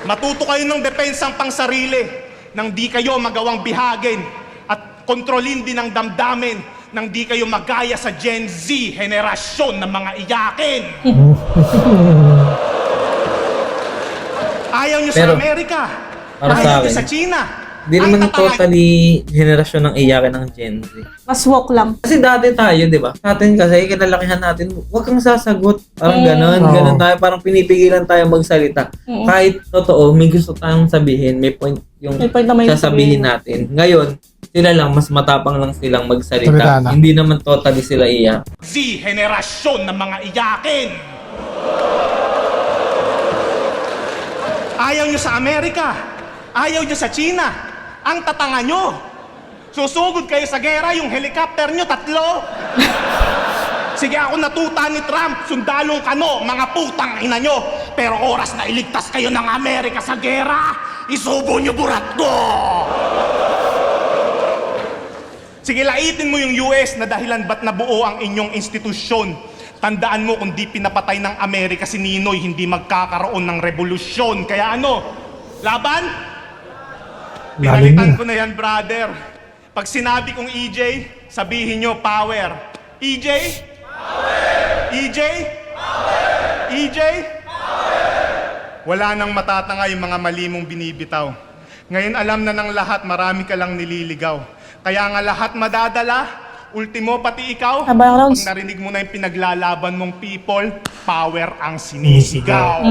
H: Matuto kayo ng depensang pangsarili nang di kayo magawang bihagin at kontrolin din ang damdamin nang di kayo magaya sa Gen Z, henerasyon ng mga iyakin. Ayaw nyo sa
C: Pero,
H: Amerika,
C: para sa
H: ayaw nyo
C: akin,
H: sa China.
C: Hindi
H: Ang
C: naman
H: tatanga-
C: totally henerasyon ng iyakin ng Gen Z.
A: Mas woke lang.
C: Kasi dati tayo, di ba? Sa atin kasi, kinalakihan natin, huwag kang sasagot. Parang ganon,
B: Oo.
C: ganon tayo. Parang pinipigilan tayo magsalita. Kahit totoo, may gusto tayong sabihin, may point yung
A: May point na may
C: sasabihin
A: sabihin.
C: natin. Ngayon, sila lang, mas matapang lang silang
B: Salita
C: magsalita.
B: na.
C: Hindi naman totally sila iyak.
H: Z, henerasyon ng mga iyakin. Ayaw nyo sa Amerika, ayaw nyo sa China. Ang tatanga nyo. Susugod kayo sa gera, yung helicopter nyo, 3. Sige, ako natuta ni Trump, sundalong kano, mga putang ina nyo. Pero oras na iligtas kayo ng Amerika sa gera, isubo nyo burat ko. Sige, laitin mo yung US na dahilan ba't nabuo ang inyong institusyon. Tandaan mo kung di pinapatay ng Amerika si Ninoy, hindi magkakaroon ng revolusyon. Kaya ano? Laban?
B: Lalim
H: Pinalitan
B: yun.
H: ko na yan, brother. Pag sinabi kong EJ, sabihin nyo, power. EJ? Power! EJ? Power! EJ? Power! Wala nang matatanga yung mga mali mong binibitaw. Ngayon alam na ng lahat, marami ka lang nililigaw. Kaya nga lahat madadala, ultimo pati ikaw,
A: Habang rounds.
H: pag narinig mo na yung pinaglalaban mong people, power ang sinisigaw.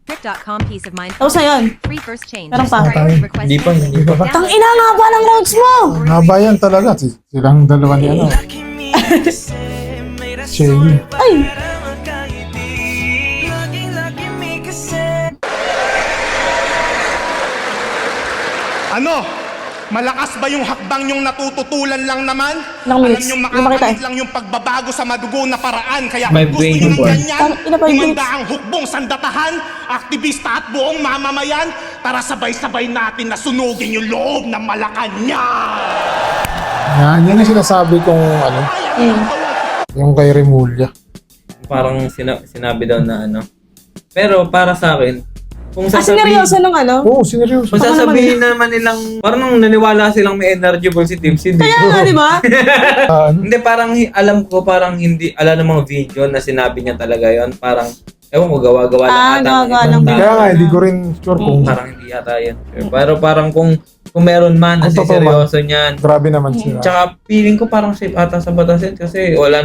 J: Pick.com peace of mind.
A: Tapos na yun.
J: Free first change.
A: Meron pa.
J: Priority request.
C: Hindi pa, hindi pa.
A: Tang ina nga ba ng rounds mo?
B: Nabayan talaga. Silang dalawa ni ano. Shane.
A: Ay!
H: Ano? Malakas ba yung hakbang yung natututulan lang naman?
A: Ilang minutes?
H: Alam nyo,
A: Hindi makita
H: makakalit
A: eh.
H: lang yung pagbabago sa madugo na paraan. Kaya
C: May
H: kung gusto
C: brain
H: nyo ng
C: board.
H: ganyan,
A: Ina pa yung
H: kumanda
A: minutes?
H: ang hukbong sandatahan, aktivista at buong mamamayan, tara sabay-sabay natin na sunugin yung loob ng Malacanang.
B: Yan yung sinasabi kong ano, yung kay Remulla.
C: Parang sinabi daw na ano. Pero para sa akin, kung
A: Sineryoso nung ano?
B: Oo, seryoso.
C: kung sasabihin naman nilang, parang nung naniwala silang may energy positives, hindi.
A: Kaya nga, di ba?
C: Hindi, parang alam ko, parang hindi, alam ng mga video na sinabi niya talaga yon. Parang, ewan ko, gawa-gawa lang ata ng
A: gawa-gawa
C: ibang
A: lang.
C: tao.
B: Kaya nga, hindi ko rin sure kung
C: Parang hindi yata yun. Pero parang kung meron man,
B: Kung
C: kasi
B: totoo man.
C: seryoso niyan.
B: grabe naman sila.
C: Tsaka feeling ko parang safe ata sa batasin kasi wala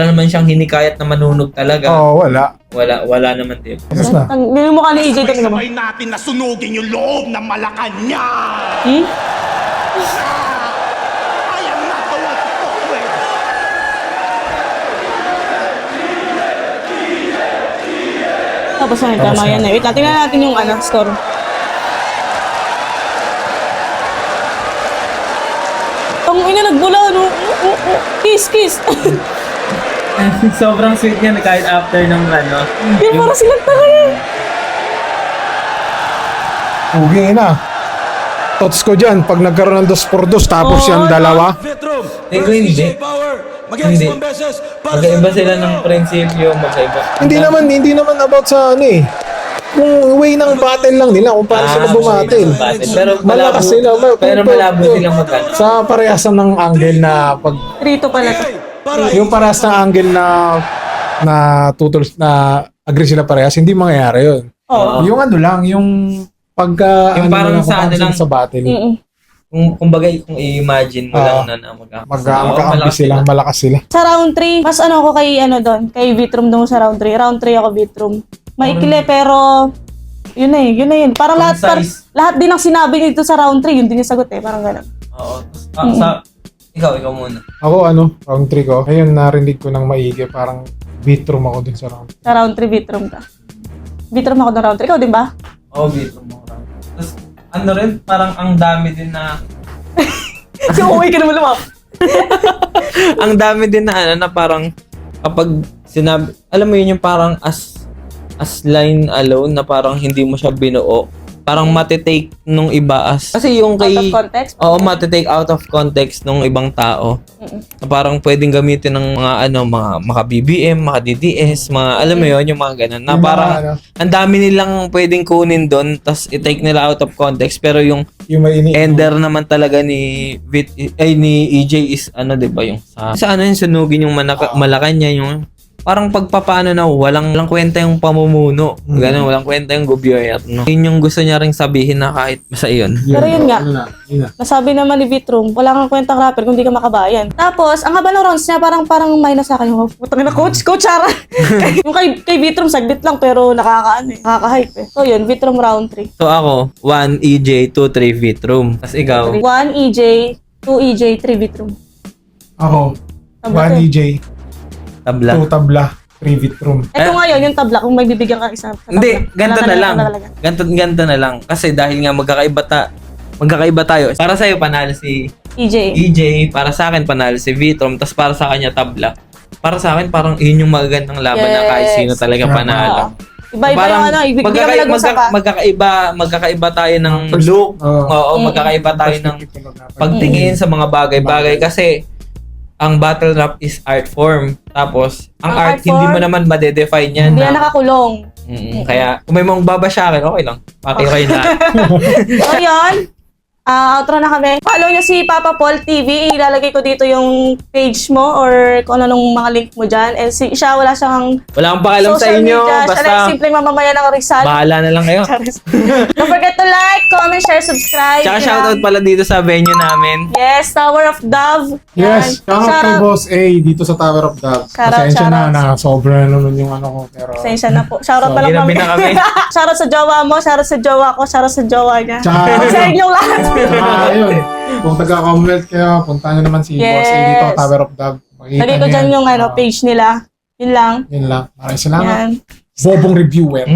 C: naman siyang hinikayat na manunog talaga.
B: Oo, wala.
C: Wala naman din.
B: Tapos na.
A: Ang mukha ni EJ talaga ba?
H: Sabay natin na sunugin yung loob ng Malacanang.
A: Hmm?
H: I am not the one to fuck with.
A: Tapos na, tama yan eh. Wait lang, tingnan natin yung ano, score. Ang ina, nagbula, no? Kiss.
C: Sobrang sweet niya kahit after ng ano.
A: Yan, parang silang tanga yan.
B: Ugi na. Tots ko dyan, pag nagkaroon ng 2-4-2, tapos
A: Oo,
B: yung dalawa.
F: Vetrum
C: Tingin ko
F: versus
C: hindi.
F: EJ Power. Mag-iayos
C: Hindi.
F: pang beses para sa
C: Magkaiba sila ng prinsipyo, magkaiba.
B: Hindi naman about sa ano eh. Kung way ng battle lang nila, kung paano sila bumatil.
C: Pero
B: Malakas sila.
C: Pero malabo silang magkano.
B: Sa parehasan ng angle na pag
A: Rito pala to.
F: para
B: yung parehas ng angle na tutol na agree sila parehas, hindi mangyayari yun.
A: Oo.
B: Yung ano lang, yung pagka
C: Yung parang
B: kung
C: sa ano
B: paano
C: lang.
B: sila sa battle.
A: Mm-mm.
C: kumbaga, kung i-imagine mo lang na
B: Magkakampi sila, malakas sila.
A: Sa round 3, mas ano ako kay kay Vitrum doon sa round 3. Round 3 ako Vitrum. Maikli pero yun na yun. Parang lahat din ng sinabi niya dito sa round 3, yun din yung sagot parang gano'n.
C: Oo. Ikaw muna.
B: Ako round 3 ko. Ngayon narinig ko ng maigi, parang Vitrum ako din sa round.
A: Sa round 3 Vitrum ka. Vitrum ako ng round 3. Ikaw din ba?
C: Oo, Vitrum mo. Tapos, rin, parang ang dami din na...
A: So, uwi ka naman lumap.
C: ang dami din na parang kapag sinabi, alam mo yun yung parang as line alone na parang hindi mo siya binuo. Parang matitake nung iba kasi yung kay...
A: Out of context?
C: Oo, matitake out of context nung ibang tao. Na parang pwedeng gamitin ng mga mga BBM, mga DDS, mga alam mo yun, yung mga ganun. Na parang ang dami nilang pwedeng kunin doon, tas i-take nila out of context. Pero yung
B: may
C: ender naman talaga ni EJ is di ba yung sa yung sunugin yung Malacanang yung parang pagpapaano na walang kwenta yung pamumuno. Ganun, walang kwenta yung gobyerno. Yun yung gusto niya ring sabihin na kahit basta yun.
A: Pero yun nga, nasabi naman ni Vitrum, wala kang kwentang rapper kung di ka makabayan. Tapos, ang haba ng rounds niya, parang minus sa akin. Putang ina, coach Ara. Yung kay Vitrum, saglit lang, pero nakaka-hype So yun, Vitrum round 3.
C: So ako, 1 EJ, 2, 3 Vitrum. Tapos ikaw?
A: 1 EJ, 2 EJ, 3 Vitrum.
B: Ako, 1 EJ,
C: Tabla.
B: 2 tabla, 3 Vitrum.
A: Ito ngayon, yung tabla, kung may bibigyan ka isa.
C: Hindi, ganito na lang. Ganito na lang. Kasi dahil nga magkakaiba tayo. Para sa'yo, panalo si EJ. Para sa akin, panalo si Vitrum. Tapos para sa kanya, tabla. Para sa akin, parang yun yung magagandang laban na kahit sino talaga panalo.
A: Iba-iba yung bigyan mo lang usapan.
C: Magkakaiba tayo ng look. Oo, magkakaiba tayo ng pagtingin sa mga bagay-bagay. Kasi ang battle rap is art form. Tapos, ang art hindi mo naman madedefine yan.
A: Hindi na nakakulong.
C: Kaya, kung may mga babasya akin, okay lang. Pati kayo lahat.
A: So, yun. Outro na kami. Follow nyo si Papa Paul TV. Ilalagay ko dito yung page mo or kung ano nung mga link mo dyan. And siya, wala siyang
C: Wala akong pakialam sa
A: social
C: inyo.
A: media. Siya
C: Basta,
A: lang simpleng mamamaya ng Rizal.
C: bahala na lang kayo.
A: Don't forget to like, comment, share, subscribe.
C: Tsaka shoutout pala dito sa venue namin.
A: Yes, Tower of Dove.
B: Yes,
A: Yan.
B: shoutout kay Boss A dito sa Tower of Dove. Pasensya na, sobra na naman yung ko. Pero
A: Pasensya na po. Shoutout pa lang
C: Ginabi na kami.
A: Shoutout sa jowa mo, shoutout sa jowa ko, shoutout sa jowa niya.
B: Tsaka-
A: Sa inyong lahat.
B: ayun, kung taga-Commonwealth kayo, punta nyo naman si Boss A dito, Tower of Dove. Makikita
A: Lagay ko
B: nyo
A: dyan
B: yan.
A: yung page nila. Yun lang.
B: Yun lang. Maraming salamat.
A: Yan.
B: Bobong reviewer.